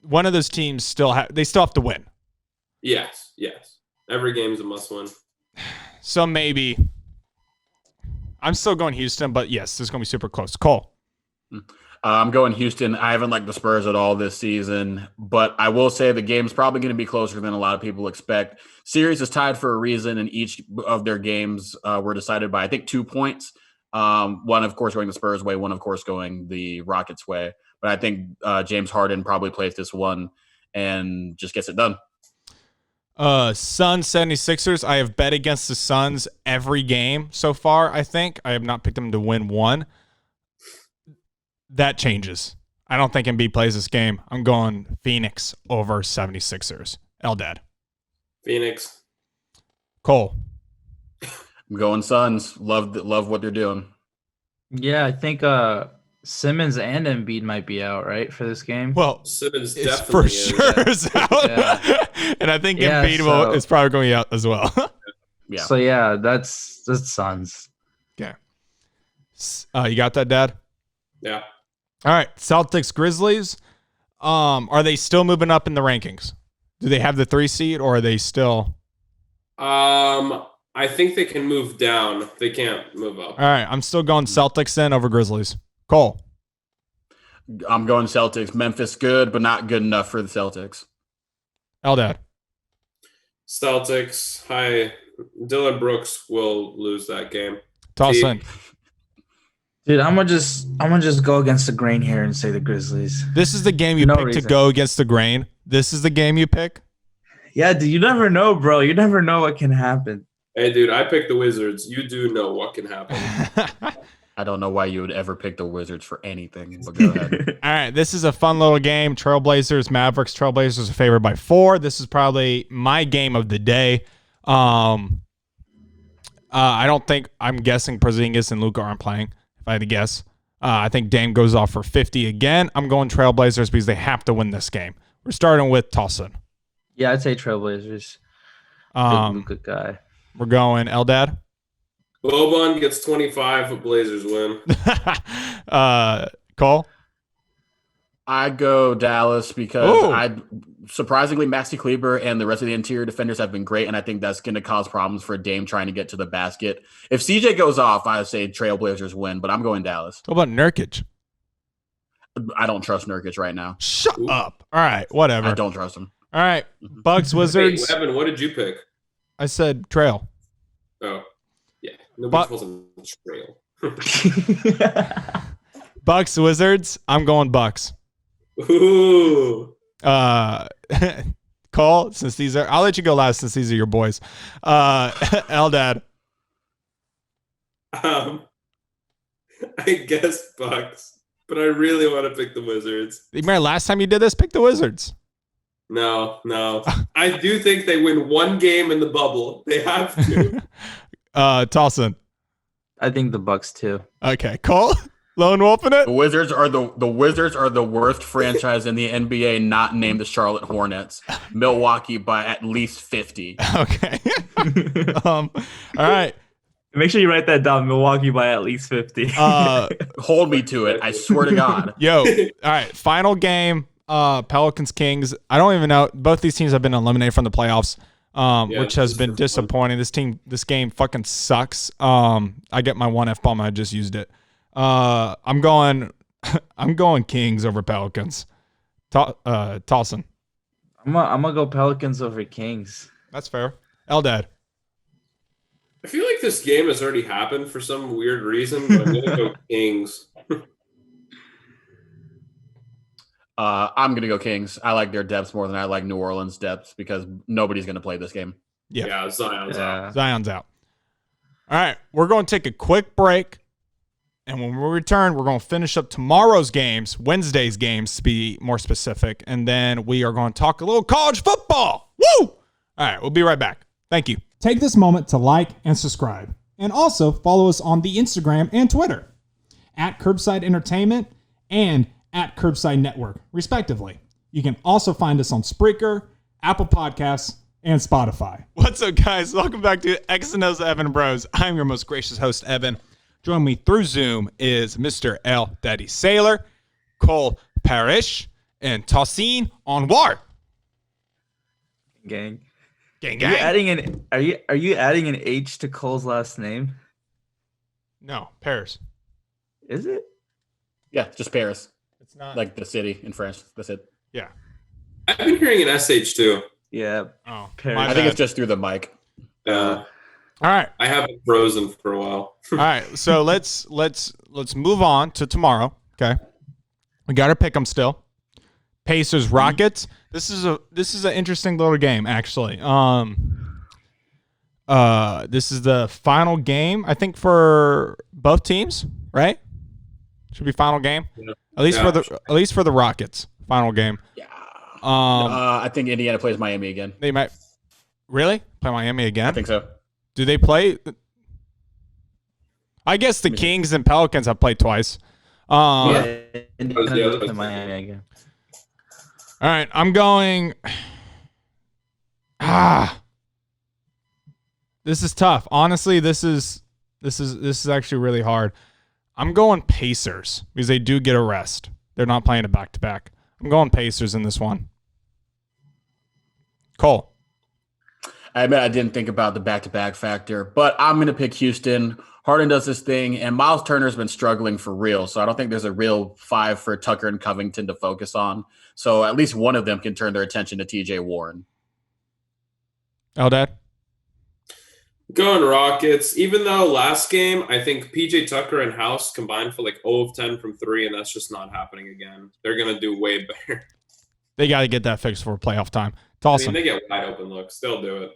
One of those teams still have to win. Yes. Every game is a must-win. So maybe I'm still going Houston, but yes, this is going to be super close. Cole. I'm going Houston. I haven't liked the Spurs at all this season, but I will say the game's probably going to be closer than a lot of people expect. Series is tied for a reason, and each of their games were decided by, I think, 2 points. One, of course, going the Spurs way, one, of course, going the Rockets way. But I think James Harden probably plays this one and just gets it done. Suns 76ers. I have bet against the Suns every game so far, I think. I have not picked them to win one. That changes. I don't think Embiid plays this game. I'm going Phoenix over 76ers. Eldad. Phoenix. Cole. I'm going Suns. Love what they're doing. Yeah, I think Simmons and Embiid might be out, right, for this game. Well, Simmons it's definitely for is. sure is out. Yeah. And I think Yeah, Embiid is probably going out as well. Yeah. So yeah, that's Suns. Okay. You got that, Dad? Yeah. All right. Celtics Grizzlies. Are they still moving up in the rankings? Do they have the 3 seed or are they still? I think they can move down. They can't move up. All right. I'm still going Celtics then over Grizzlies. Cole. I'm going Celtics. Memphis good, but not good enough for the Celtics. Eldad. Celtics. Hi. Dylan Brooks will lose that game. Tahsin. Dude, I'm gonna just go against the grain here and say the Grizzlies. This is the game you No pick reason. to go against the grain. This is the game you pick. Yeah, dude, you never know, bro. You never know what can happen. Hey, dude, I picked the Wizards. You do know what can happen. I don't know why you would ever pick the Wizards for anything, but go ahead. All right, this is a fun little game. Trailblazers, Mavericks. Trailblazers are favored by 4. This is probably my game of the day. I'm guessing Porzingis and Luka aren't playing, if I had to guess. I think Dame goes off for 50 again. I'm going Trailblazers because they have to win this game. We're starting with Tahsin. Yeah, I'd say Trailblazers. Good guy. We're going Eldad. Boban gets 25, but Blazers win. Cole. I go Dallas because Ooh. Surprisingly, Maxi Kleber and the rest of the interior defenders have been great, and I think that's going to cause problems for Dame trying to get to the basket. If CJ goes off, I would say Trailblazers win, but I'm going Dallas. What about Nurkic? I don't trust Nurkic right now. Shut up. All right, whatever. I don't trust him. All right, Bucks, Wizards. Hey, Evan, what did you pick? I said Trail. Oh, yeah. Nobody wasn't trail. Bucks, Wizards. I'm going Bucks. Ooh. Cole, since these are, I'll let you go last since these are your boys. Eldad. I guess Bucks, but I really want to pick the Wizards. You remember last time you did this? Pick the Wizards. No. I do think they win one game in the bubble. They have to. Tahsin. I think the Bucks too. Okay, Cole. Lone Wolf in it. The Wizards are the worst franchise in the NBA, not named the Charlotte Hornets. Milwaukee by at least 50. Okay. All right. Make sure you write that down. Milwaukee by at least 50. Hold me to it. I swear to God. Yo. All right. Final game. Pelicans Kings. I don't even know. Both these teams have been eliminated from the playoffs. Which has been disappointing. This game fucking sucks. I get my one F-bomb. I just used it. I'm going Kings over Pelicans. Tahsin. I'm gonna go Pelicans over Kings. That's fair. Eldad. I feel like this game has already happened for some weird reason, but I'm going to go Kings. I'm going to go Kings. I like their depth more than I like New Orleans' depth because nobody's going to play this game. Yeah, Zion's out. Zion's out. All right, we're going to take a quick break. And when we return, we're going to finish up tomorrow's games, Wednesday's games to be more specific. And then we are going to talk a little college football. Woo! All right, we'll be right back. Thank you. Take this moment to like and subscribe. And also follow us on the Instagram and Twitter at Curbside Entertainment and at Curbside Network, respectively. You can also find us on Spreaker, Apple Podcasts, and Spotify. What's up, guys? Welcome back to X and O's Evan Bros. I'm your most gracious host, Evan. Joining me through Zoom is Mr. Eldad Sailor, Cole Parris, and Tahsin Anwar. Gang. Gang. Are you adding an H to Cole's last name? No, Paris. Is it? Yeah, just Paris. It's not like the city in France. That's it. Yeah. I've been hearing an SH too. Yeah. Oh, Paris. I think it's just through the mic. All right. I haven't frozen for a while. All right. So let's move on to tomorrow. Okay. We got our pick 'em still. Pacers Rockets. This is an interesting little game actually. This is the final game I think for both teams, right? Should be final game. Yeah. At least for the Rockets. Final game. Yeah. I think Indiana plays Miami again. They might really play Miami again. I think so. Do they play? I guess the Kings and Pelicans have played twice. Miami again. All right, I'm going. This is tough. Honestly, this is actually really hard. I'm going Pacers because they do get a rest. They're not playing a back-to-back. I'm going Pacers in this one. Cole. I admit I didn't think about the back-to-back factor, but I'm going to pick Houston. Harden does this thing, and Miles Turner's been struggling for real, so I don't think there's a real 5 for Tucker and Covington to focus on. So at least one of them can turn their attention to TJ Warren. Eldad? Going Rockets. Even though last game, I think PJ Tucker and House combined for like 0 of 10 from 3, and that's just not happening again. They're going to do way better. They got to get that fixed for playoff time. It's I awesome. mean, they get wide open looks. They'll do it.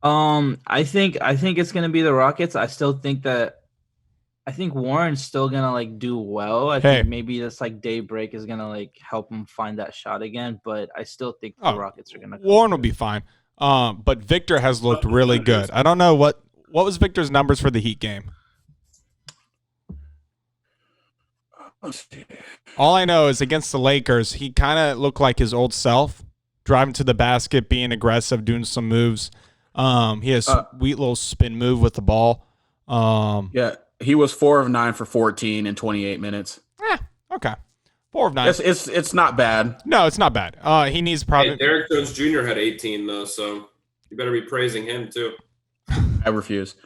I think it's gonna be the Rockets. I think Warren's still gonna like do well. I think maybe this like daybreak is gonna like help him find that shot again. But I still think the Rockets are gonna. Warren will be fine. But Victor has looked really good. I don't know what was Victor's numbers for the Heat game. All I know is against the Lakers, he kind of looked like his old self, driving to the basket, being aggressive, doing some moves. He has a sweet little spin move with the ball. Yeah, he was 4 of 9 for 14 in 28 minutes. Okay. 4 of 9. It's not bad. No, it's not bad. He needs probably. Hey, Derek Jones Jr. had 18 though, so you better be praising him too. I refuse.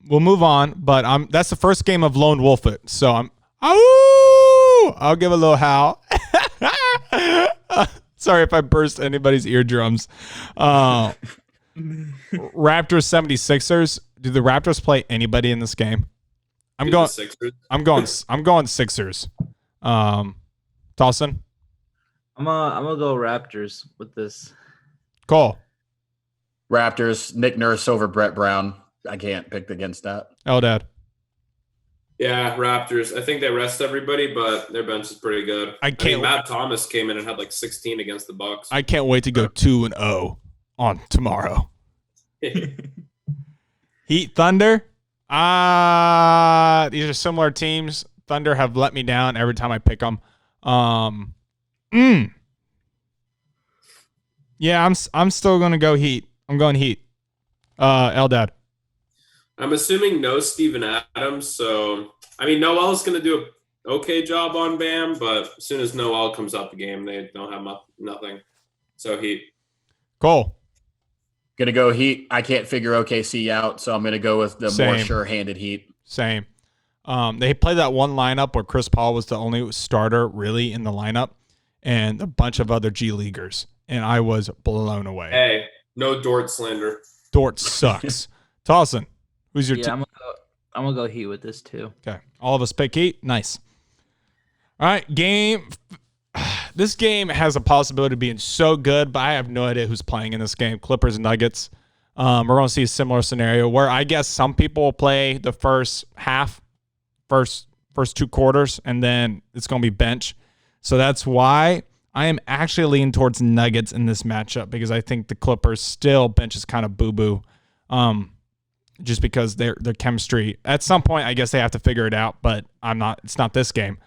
We'll move on, but that's the first game of Lone Wolf It, so I'll give a little howl. Sorry if I burst anybody's eardrums. Raptors 76ers. Do the Raptors play anybody in this game? I'm going Sixers. I'm going Sixers. Tahsin? I'm gonna go Raptors with this. Cool. Raptors, Nick Nurse over Brett Brown. I can't pick against that. Eldad. Yeah, Raptors. I think they rest everybody, but their bench is pretty good. I mean, Matt Thomas came in and had like 16 against the Bucks. I can't wait to go 2-0 on tomorrow. Heat Thunder. These are similar teams. Thunder have let me down every time I pick them. Yeah, I'm still gonna go Heat. I'm going Heat. Eldad. I'm assuming no Steven Adams, so I mean Noel's going to do an okay job on Bam, but as soon as Noel comes out the game, they don't have nothing. So Heat. Cool. Gonna go Heat. I can't figure OKC out, so I'm gonna go with the more sure-handed Heat. Same. They played that one lineup where Chris Paul was the only starter really in the lineup, and a bunch of other G Leaguers, and I was blown away. Hey, no Dort slander. Dort sucks. Tahsin. Who's your team? I'm gonna go Heat with this too. Okay, all of us pick Heat. Nice. All right, game. This game has a possibility of being so good, but I have no idea who's playing in this game. Clippers and Nuggets. We're gonna see a similar scenario where I guess some people will play the first half, first 2 quarters, and then it's gonna be bench. So that's why I am actually leaning towards Nuggets in this matchup because I think the Clippers still bench is kind of boo boo. Just because their chemistry at some point, I guess they have to figure it out, but it's not this game.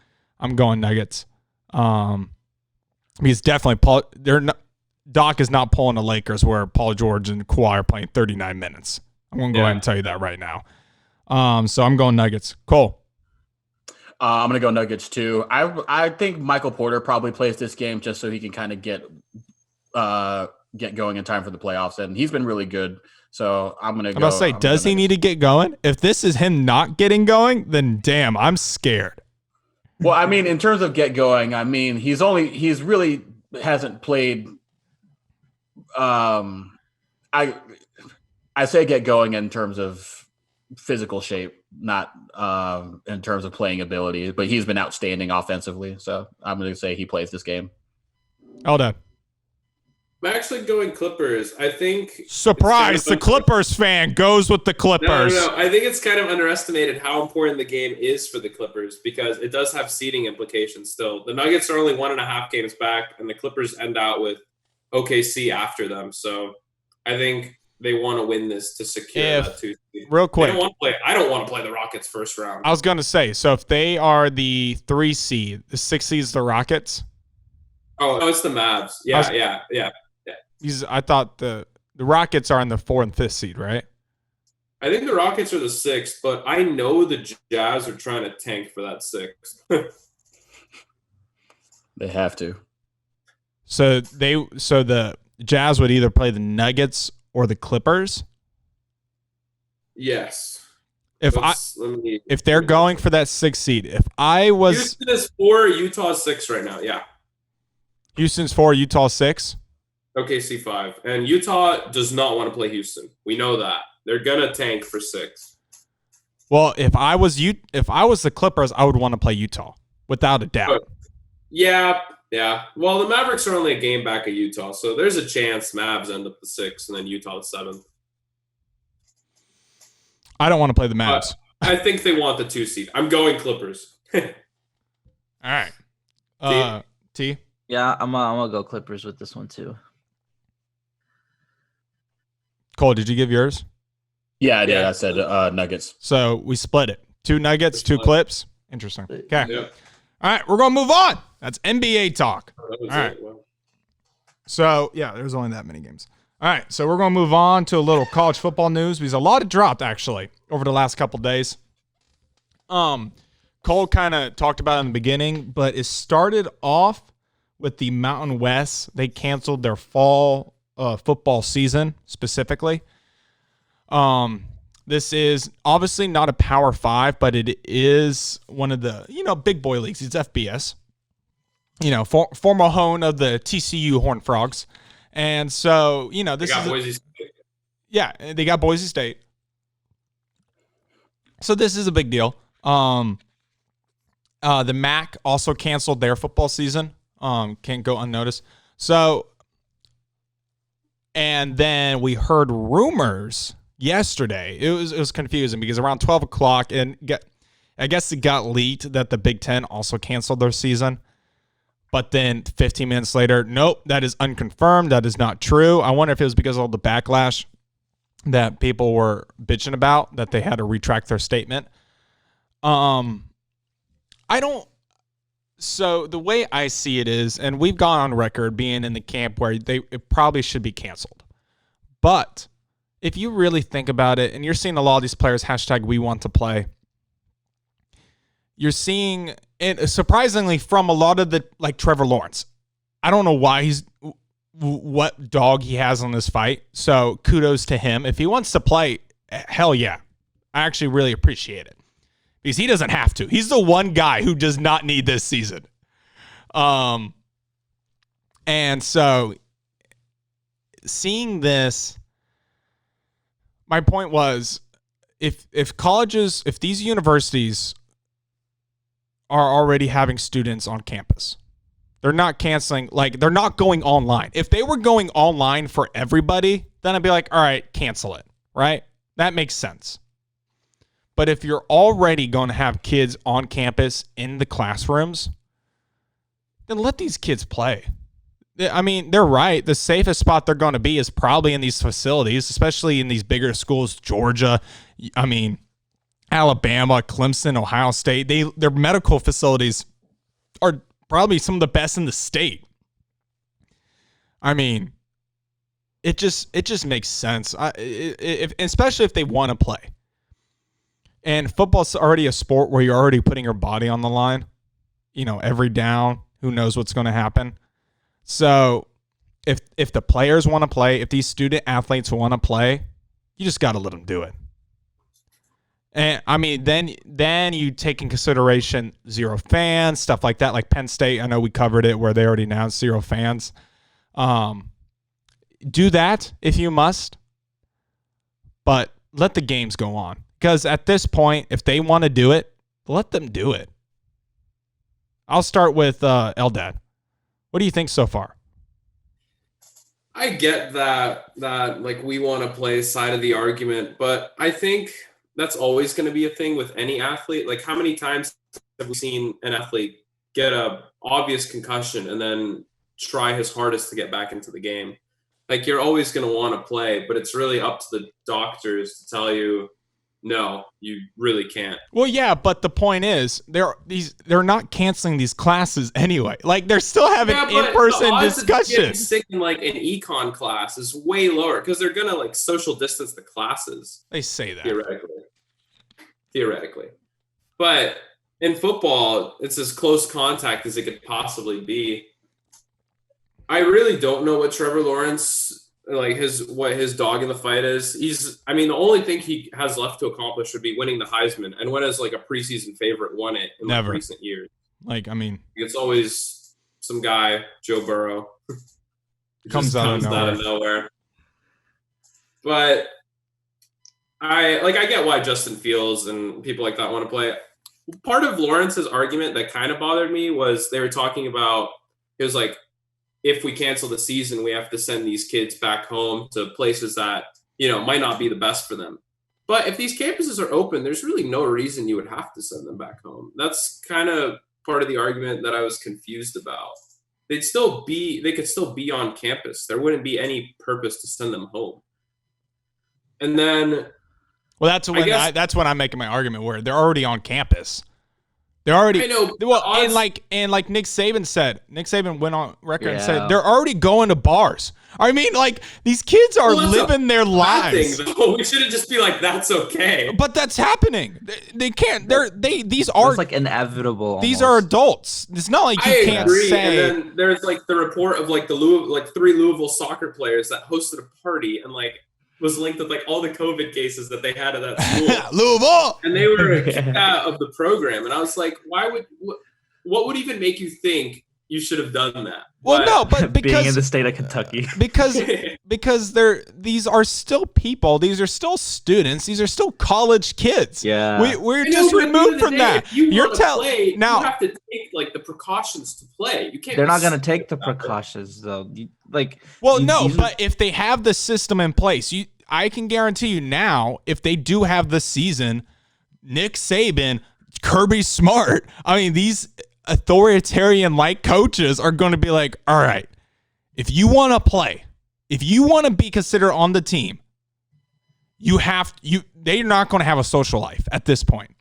I'm going Nuggets. Because definitely Doc is not pulling the Lakers where Paul George and Kawhi are playing 39 minutes. I'm going to go ahead and tell you that right now. So I'm going Nuggets. Cool. I'm going to go Nuggets too. I think Michael Porter probably plays this game just so he can kind of get going in time for the playoffs, and he's been really good. So I'm going to go. I'm going to say, does he need to get going? If this is him not getting going, then damn, I'm scared. Well, I mean, in terms of get going, I mean, he's really hasn't played. I say get going in terms of physical shape, not in terms of playing ability, but he's been outstanding offensively. So I'm going to say he plays this game. Eldad. I'm actually going Clippers. I think surprise, the Clippers fan goes with the Clippers. No. I think it's kind of underestimated how important the game is for the Clippers because it does have seeding implications still. The Nuggets are only 1.5 games back, and the Clippers end out with OKC after them. So I think they want to win this to secure that 2 seed. Real quick. I don't want to play the Rockets first round. I was going to say, so if they are the 3 seed, the 6 seed is the Rockets? Oh, it's the Mavs. Yeah. I thought the Rockets are in the 4th and 5th seed, right? I think the Rockets are the 6th, but I know the Jazz are trying to tank for that 6th. They have to. So the Jazz would either play the Nuggets or the Clippers? Yes. If they're going for that 6th seed, if I was Houston is 4, Utah 6 right now. Yeah. Houston's 4, Utah 6. OKC 5. And Utah does not want to play Houston. We know that. They're going to tank for 6. Well, if I was the Clippers, I would want to play Utah without a doubt. Yeah. Well, the Mavericks are only a game back of Utah, so there's a chance Mavs end up the 6th and then Utah the 7th. I don't want to play the Mavs. I think they want the 2 seed. I'm going Clippers. All right. T? Yeah, I'm gonna go Clippers with this one too. Cole, did you give yours? Yeah, I did. I said Nuggets. So we split it. 2 Nuggets, 2 Clips. Interesting. Okay. Yep. All right, we're going to move on. That's NBA talk. That was All right. it. Well, So, yeah, there's only that many games. All right, so we're going to move on to a little college football news because a lot had dropped, actually, over the last couple days. Cole kind of talked about it in the beginning, but it started off with the Mountain West. They canceled their fall football season specifically. This is obviously not a Power 5, but it is one of the, big boy leagues. It's FBS. Former home of the TCU Horned Frogs. And so, this is Boise State. Yeah, they got Boise State. So this is a big deal. The MAC also canceled their football season. Can't go unnoticed. So, and then we heard rumors yesterday. It was confusing because around 12 o'clock, I guess it got leaked that the Big Ten also canceled their season. But then 15 minutes later, nope, that is unconfirmed. That is not true. I wonder if it was because of all the backlash that people were bitching about, that they had to retract their statement. So the way I see it is, and we've gone on record being in the camp where it probably should be canceled. But if you really think about it, and you're seeing a lot of these players, #we want to play, you're seeing, and surprisingly from a lot of like Trevor Lawrence. I don't know what dog he has on this fight. So kudos to him. If he wants to play, hell yeah. I actually really appreciate it. Because he doesn't have to. He's the one guy who does not need this season. And so seeing this, my point was, if these universities are already having students on campus, they're not canceling, they're not going online. If they were going online for everybody, then I'd be like, all right, cancel it, right? That makes sense. But if you're already going to have kids on campus in the classrooms, then let these kids play. I mean, they're right. The safest spot they're going to be is probably in these facilities, especially in these bigger schools, Georgia, Alabama, Clemson, Ohio State. Their medical facilities are probably some of the best in the state. I mean, it just makes sense. Especially if they want to play. And football's already a sport where you're already putting your body on the line. Every down, who knows what's going to happen. So if the players want to play, if these student athletes want to play, you just got to let them do it. And I mean, then you take in consideration 0 fans, stuff like that, like Penn State. I know we covered it where they already announced 0 fans. Do that if you must, but let the games go on. Because at this point, if they want to do it, let them do it. I'll start with Eldad. What do you think so far? I get that we want to play side of the argument, but I think that's always going to be a thing with any athlete. Like, how many times have we seen an athlete get a obvious concussion and then try his hardest to get back into the game? Like, you're always going to want to play, but it's really up to the doctors to tell you, no, you really can't. Well, yeah, but the point is, they're not canceling these classes anyway. Like, they're still having in-person discussions. Getting sick in an econ class is way lower because they're gonna social distance the classes. They say that theoretically, but in football, it's as close contact as it could possibly be. I really don't know what Trevor Lawrence. What his dog in the fight is. The only thing he has left to accomplish would be winning the Heisman. And when has a preseason favorite won it in recent years? It's always some guy, Joe Burrow. Comes out of nowhere. But I get why Justin Fields and people like that want to play. Part of Lawrence's argument that kind of bothered me was they were talking about, it was like, if we cancel the season, we have to send these kids back home to places that, might not be the best for them. But if these campuses are open, there's really no reason you would have to send them back home. That's kind of part of the argument that I was confused about. They could still be on campus. There wouldn't be any purpose to send them home. And then, well, that's when I'm making my argument where they're already on campus. They're already, I know, well, and like Nick Saban went on record and said they're already going to bars. I mean, like, these kids are living their lives. We shouldn't just be like, that's okay. But that's happening. They can't. These are like inevitable. These are adults. It's not like you can't say. And then there's like the report of like the 3 Louisville soccer players that hosted a party and like was linked with like all the COVID cases that they had at that school. Louisville, and they were kicked out of the program. And I was like, what would even make you think you should have done that? Well, but because being in the state of Kentucky, because these are still people. These are still students. These are still college kids. Yeah, we're just removed from that. You're telling now you have to take like the precautions to play. You can't. They're not going to take the precautions though. But if they have the system in place, I can guarantee you now, if they do have the season, Nick Saban, Kirby Smart, I mean, these authoritarian-like coaches are going to be like, all right, if you want to play, if you want to be considered on the team, they're not going to have a social life at this point.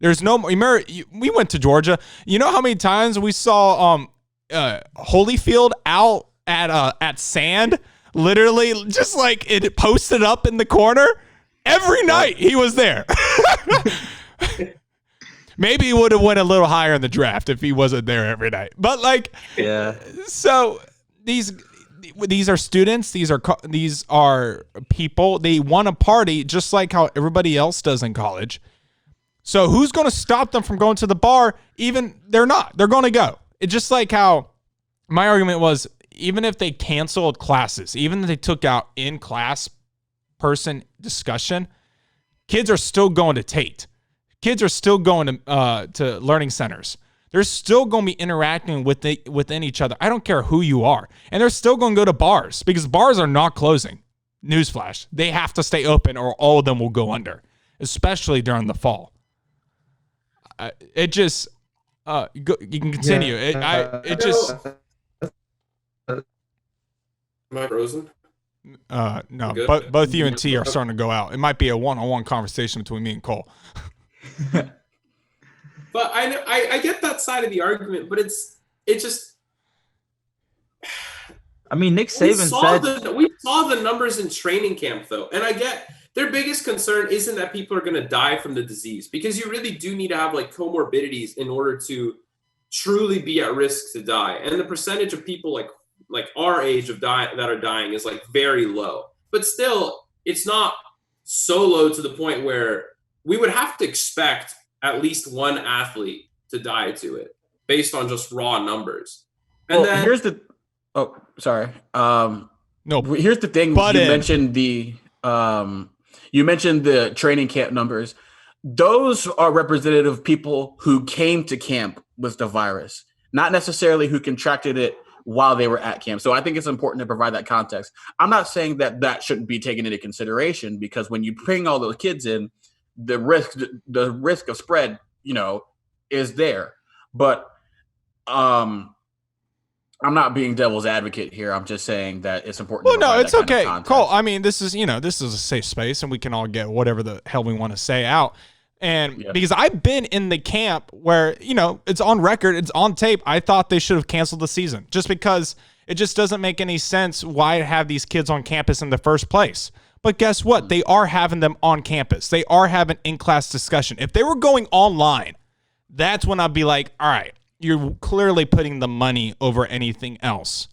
There's no, remember, we went to Georgia. You know how many times we saw Holyfield out at Sand, literally just like it posted up in the corner? Every night he was there. Maybe he would have went a little higher in the draft if he wasn't there every night. But like, yeah. So these are students. These are people. They want to party just like how everybody else does in college. So who's going to stop them from going to the bar? Even they're not. They're going to go. It's just like how my argument was. Even if they canceled classes, even if they took out in-class person discussion, kids are still going to Tate. Kids are still going to learning centers. They're still going to be interacting within each other. I don't care who you are. And they're still going to go to bars because bars are not closing. Newsflash. They have to stay open or all of them will go under, especially during the fall. You can continue. Am I frozen? No, but both you and T are starting to go out. It might be a one-on-one conversation between me and Cole. But I get that side of the argument, but it just. I mean, Nick Saban said we saw the numbers in training camp though, and I get their biggest concern isn't that people are going to die from the disease, because you really do need to have like comorbidities in order to truly be at risk to die, and the percentage of people like our age of that are dying is like very low. But still, it's not so low to the point where we would have to expect at least one athlete to die to it based on just raw numbers. And then here's the sorry. No, here's the thing. You mentioned the training camp numbers. Those are representative of people who came to camp with the virus, not necessarily who contracted it while they were at camp. So I think it's important to provide that context. I'm not saying that shouldn't be taken into consideration, because when you bring all those kids in, the risk of spread, is there. But I'm not being devil's advocate here. I'm just saying that it's important. Well, no, it's okay, Cole. I mean, this is a safe space, and we can all get whatever the hell we want to say out. And because I've been in the camp where, it's on record, it's on tape, I thought they should have canceled the season just because it just doesn't make any sense why have these kids on campus in the first place. But guess what? They are having them on campus. They are having in-class discussion. If they were going online, that's when I'd be like, all right, you're clearly putting the money over anything else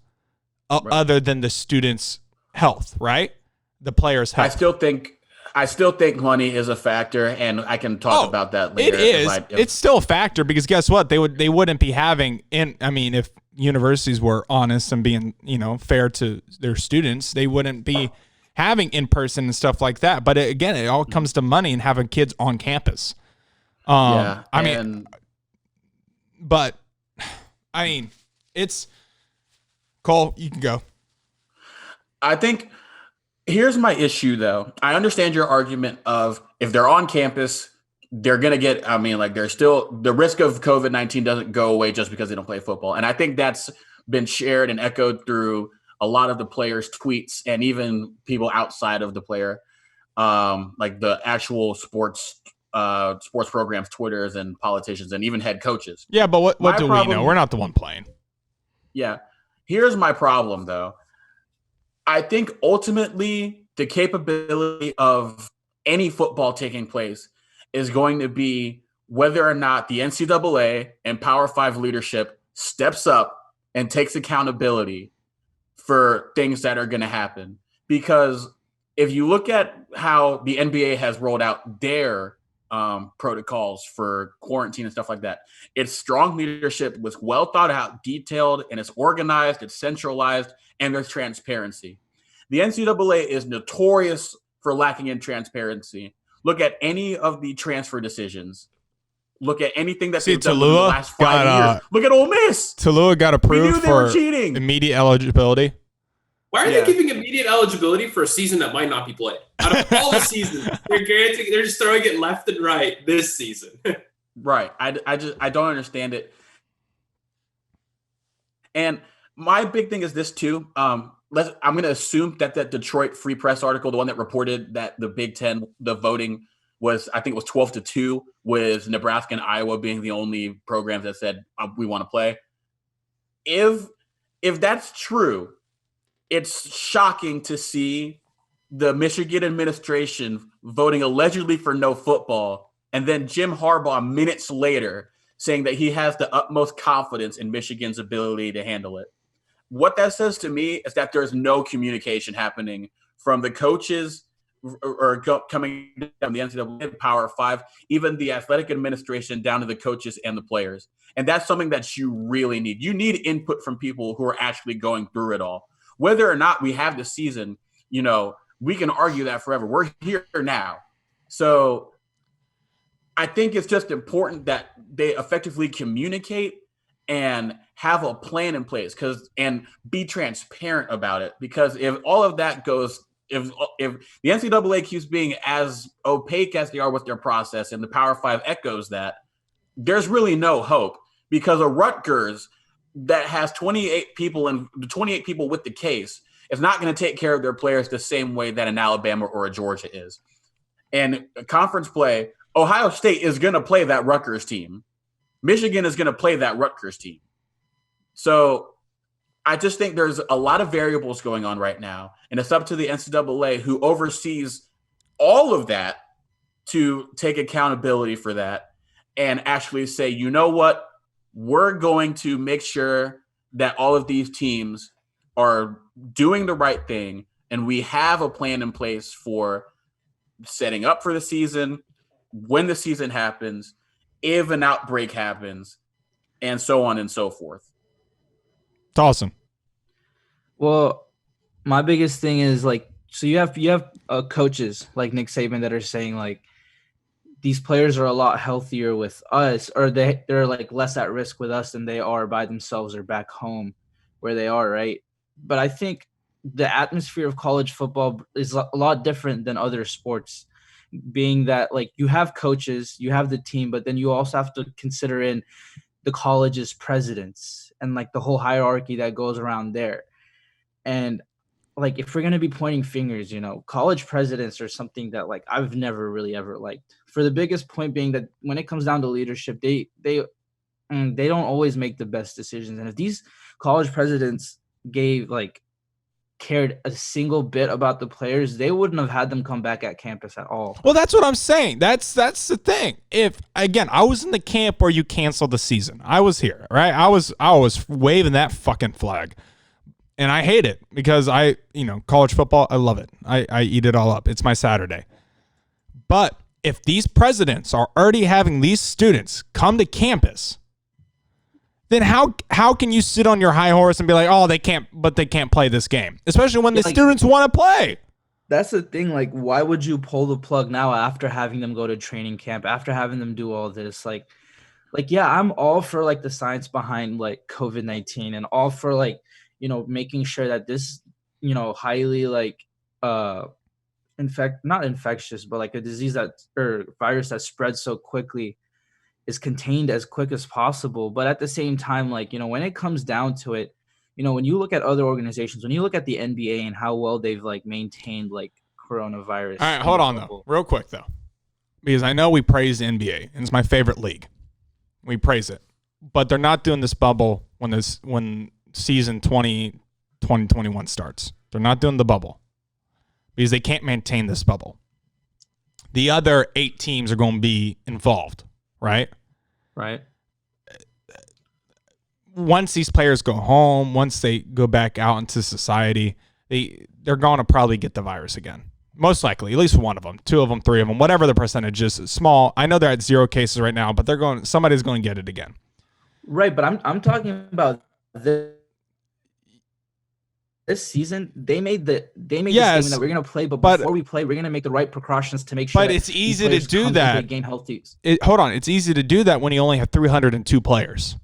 other than the students' health, right? The players' health. I still think money is a factor, and I can talk about that later. It is. It's still a factor because guess what? They wouldn't be having if universities were honest and being, fair to their students, they wouldn't be having in-person and stuff like that. But again, it all comes to money and having kids on campus. It's Cole, you can go. I think here's my issue, though. I understand your argument of if they're on campus, they're going to get, they're still, the risk of COVID-19 doesn't go away just because they don't play football. And I think that's been shared and echoed through a lot of the players' tweets and even people outside of the player, like the actual sports programs, Twitters, and politicians, and even head coaches. Yeah, but what do we know? We're not the one playing. Yeah. Here's my problem, though. I think ultimately the capability of any football taking place is going to be whether or not the NCAA and Power 5 leadership steps up and takes accountability for things that are going to happen. Because if you look at how the NBA has rolled out their protocols for quarantine and stuff like that, it's strong leadership with well thought out, detailed, and it's organized, it's centralized, and there's transparency. The NCAA is notorious for lacking in transparency. Look at any of the transfer decisions. Look at anything that's they've done in the last 5 years. Look at Ole Miss. Tallulah got approved for immediate eligibility. Why are they giving immediate eligibility for a season that might not be played? Out of all the seasons, they're just throwing it left and right this season. Right. I don't understand it. And my big thing is this too. I'm going to assume that Detroit Free Press article, the one that reported that the Big Ten, the voting was, I think it was 12-2, with Nebraska and Iowa being the only programs that said we want to play. If that's true, it's shocking to see the Michigan administration voting allegedly for no football, and then Jim Harbaugh minutes later saying that he has the utmost confidence in Michigan's ability to handle it. What that says to me is that there's no communication happening from the coaches coming down the NCAA, Power 5, even the athletic administration down to the coaches and the players. And that's something that you really need. You need input from people who are actually going through it all. Whether or not we have the season, we can argue that forever. We're here now. So I think it's just important that they effectively communicate and have a plan in place and be transparent about it. Because if all of that goes, if the NCAA keeps being as opaque as they are with their process and the Power 5 echoes that, there's really no hope, because a Rutgers that has 28 people and the 28 people with the case is not going to take care of their players the same way that an Alabama or a Georgia is. And conference play, Ohio State is going to play that Rutgers team. Michigan is going to play that Rutgers team. So I just think there's a lot of variables going on right now, and it's up to the NCAA, who oversees all of that, to take accountability for that and actually say, you know what, we're going to make sure that all of these teams are doing the right thing, and we have a plan in place for setting up for the season, when the season happens, if an outbreak happens, and so on and so forth. Dawson. Well, my biggest thing is so you have coaches like Nick Saban that are saying these players are a lot healthier with us, or they're less at risk with us than they are by themselves or back home where they are, right? But I think the atmosphere of college football is a lot different than other sports, being that you have coaches, you have the team, but then you also have to consider in the college's presidents and the whole hierarchy that goes around there. And if we're going to be pointing fingers, college presidents are something that I've never really ever liked, for the biggest point being that when it comes down to leadership, they don't always make the best decisions. And if these college presidents cared a single bit about the players, they wouldn't have had them come back at campus at all. Well, that's what I'm saying. That's the thing. If again, I was in the camp where you canceled the season. I was here, right? I was waving that fucking flag. And I hate it because college football, I love it. I eat it all up. It's my Saturday. But if these presidents are already having these students come to campus then how can you sit on your high horse and be like, oh, they can't play this game, especially when the students want to play? That's the thing. Like, why would you pull the plug now after having them go to training camp, after having them do all this? Like, yeah, I'm all for like the science behind like COVID-19 and all for like, making sure that this, highly like, not infectious, but like a disease or virus that spreads so quickly is contained as quick as possible. But at the same time, like, when it comes down to it, when you look at other organizations, when you look at the NBA and how well they've like maintained like coronavirus. All right, hold on though, real quick though, because I know we praise the NBA and it's my favorite league. We praise it, but they're not doing this bubble when season 2021 starts. They're not doing the bubble because they can't maintain this bubble. The other 8 teams are going to be involved, right? Right. Once these players go home, once they go back out into society, they're going to probably get the virus again. Most likely, at least one of them, 2 of them, 3 of them, whatever the percentage is. Small. I know they're at 0 cases right now, but somebody's going to get it again. Right, but I'm talking about this season. They made the statement that we're going to play, but before we play, we're going to make the right precautions to make sure. But it's easy to do that. Game healthy. Hold on, it's easy to do that when you only have 302 players.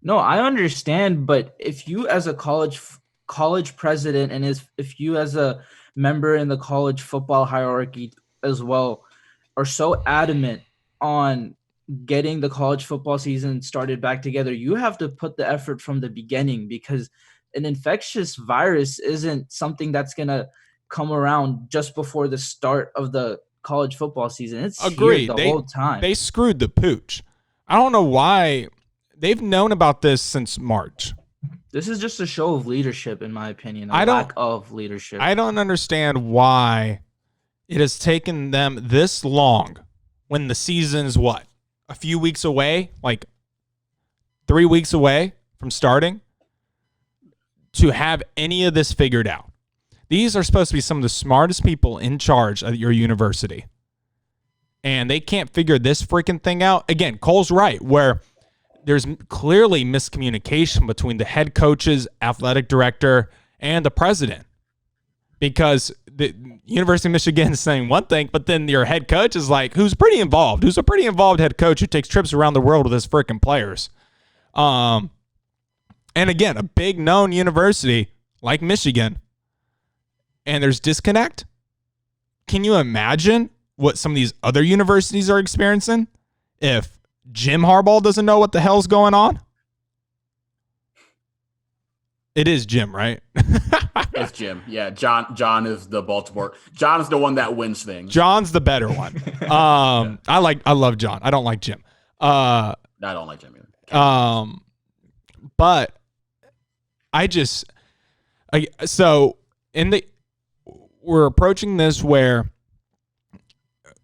No, I understand, but if you as a college president and if you as a member in the college football hierarchy as well are so adamant on getting the college football season started back together, you have to put the effort from the beginning, because an infectious virus isn't something that's going to come around just before the start of the college football season. It's Agreed. Here the whole time. They screwed the pooch. I don't know why. They've known about this since March. This is just a show of leadership, in my opinion. Lack of leadership. I don't understand why it has taken them this long when the season's what? A few weeks away? Like 3 weeks away from starting? To have any of this figured out. These are supposed to be some of the smartest people in charge at your university. And they can't figure this freaking thing out. Again, Cole's right, where there's clearly miscommunication between the head coaches, athletic director, and the president. Because the University of Michigan is saying one thing, but then your head coach is like, who's a pretty involved head coach who takes trips around the world with his freaking players. And again, a big known university like Michigan, and there's disconnect. Can you imagine what some of these other universities are experiencing if Jim Harbaugh doesn't know what the hell's going on? It is Jim, right? It's Jim. Yeah, John is the Baltimore. John is the one that wins things. John's the better one. I love John. I don't like Jim. I don't like Jim either. But we're approaching this where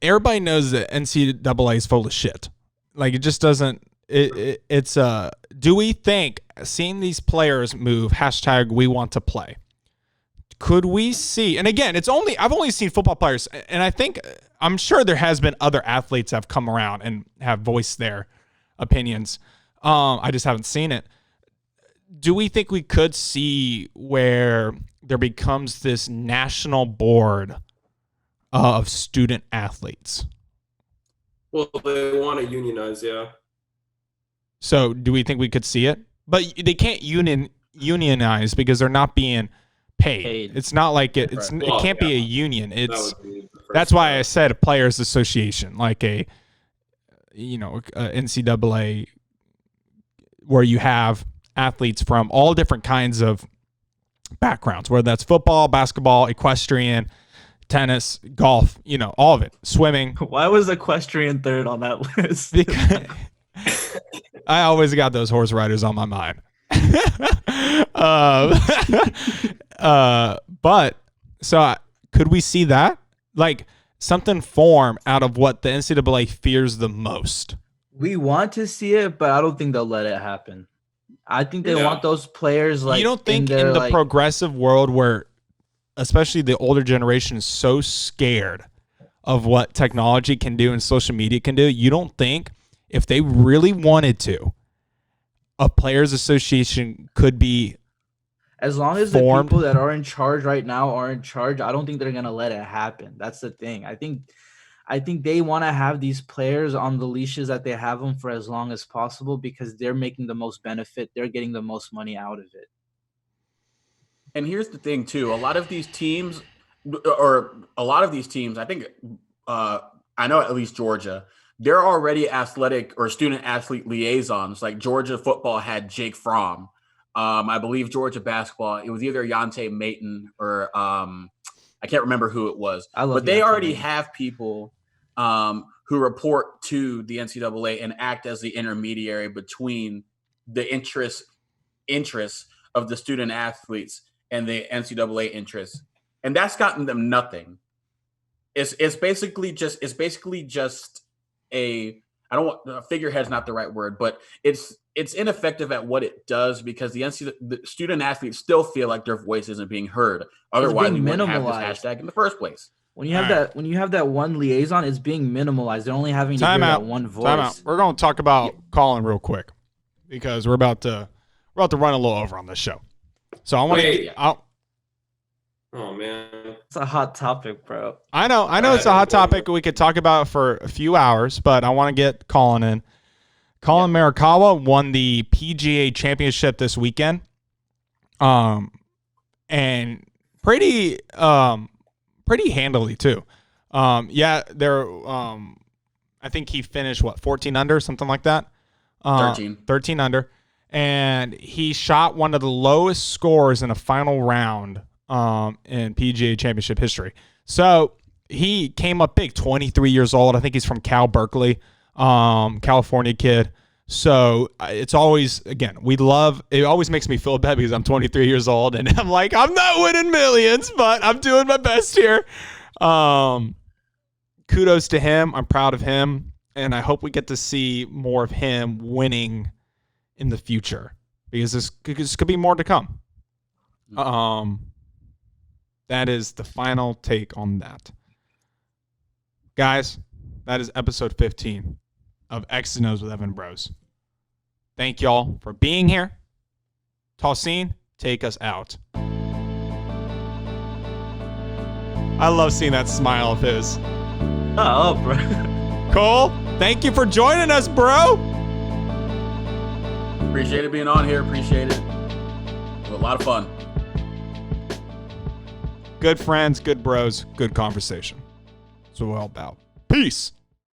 everybody knows that NCAA is full of shit. Like, it just doesn't. Do we think seeing these players move #we want to play? Could we see? And again, I've only seen football players, and I'm sure there has been other athletes that have come around and have voiced their opinions. I just haven't seen it. Do we think we could see where there becomes this national board of student athletes? Well, they want to unionize, yeah. So do we think we could see it? But they can't unionize because they're not being paid. It's not like it can't be a union. That's why I said a players association, like a NCAA, where you have athletes from all different kinds of backgrounds, whether that's football, basketball, equestrian, tennis, golf, all of it, swimming. Why was equestrian third on that list? Because I always got those horse riders on my mind. But could we see that? Like something form out of what the NCAA fears the most? We want to see it, but I don't think they'll let it happen. I think they want those players like. You don't think in the progressive world where, especially the older generation, is so scared of what technology can do and social media can do, you don't think if they really wanted to a players association could be As long as formed. the people that are in charge right now are in charge, I don't think they're gonna let it happen. That's the thing. I think they want to have these players on the leashes that they have them for as long as possible because they're making the most benefit. They're getting the most money out of it. And here's the thing too: a lot of these teams, I think, I know at least Georgia, they're already athletic or student athlete liaisons. Like Georgia football had Jake Fromm. I believe Georgia basketball, it was either Yante Mayton or I can't remember who it was. But they already have people who report to the NCAA and act as the intermediary between the interests of the student athletes and the NCAA interests, and that's gotten them nothing. It's basically just a figurehead's not the right word, but it's ineffective at what it does because the student athletes still feel like their voice isn't being heard. Otherwise, we wouldn't have this hashtag in the first place. When you have that one liaison, it's being minimalized. They're only having to hear that one voice. Time out. We're going to talk about Colin real quick because we're about to run a little over on this show. So I want to. Oh man, it's a hot topic, bro. I know it's a hot topic. We could talk about it for a few hours, but I want to get Colin in. Colin Morikawa won the PGA Championship this weekend, and pretty handily too. I think he finished 14 under, something like that. 13 under, and he shot one of the lowest scores in a final round in PGA Championship history. So he came up big, 23 years old. I think he's from Berkeley, California kid. So it's always, again, it always makes me feel bad because I'm 23 years old and I'm like, I'm not winning millions, but I'm doing my best here. Kudos to him. I'm proud of him. And I hope we get to see more of him winning in the future because this could be more to come. That is the final take on that. Guys, that is episode 15 of X's and O's with Evan Bros. Thank y'all for being here. Tahsin, take us out. I love seeing that smile of his. Oh, bro. Cole, thank you for joining us, bro. Appreciate it being on here. Appreciate it. It was a lot of fun. Good friends, good bros, good conversation. That's what we're all about. Peace.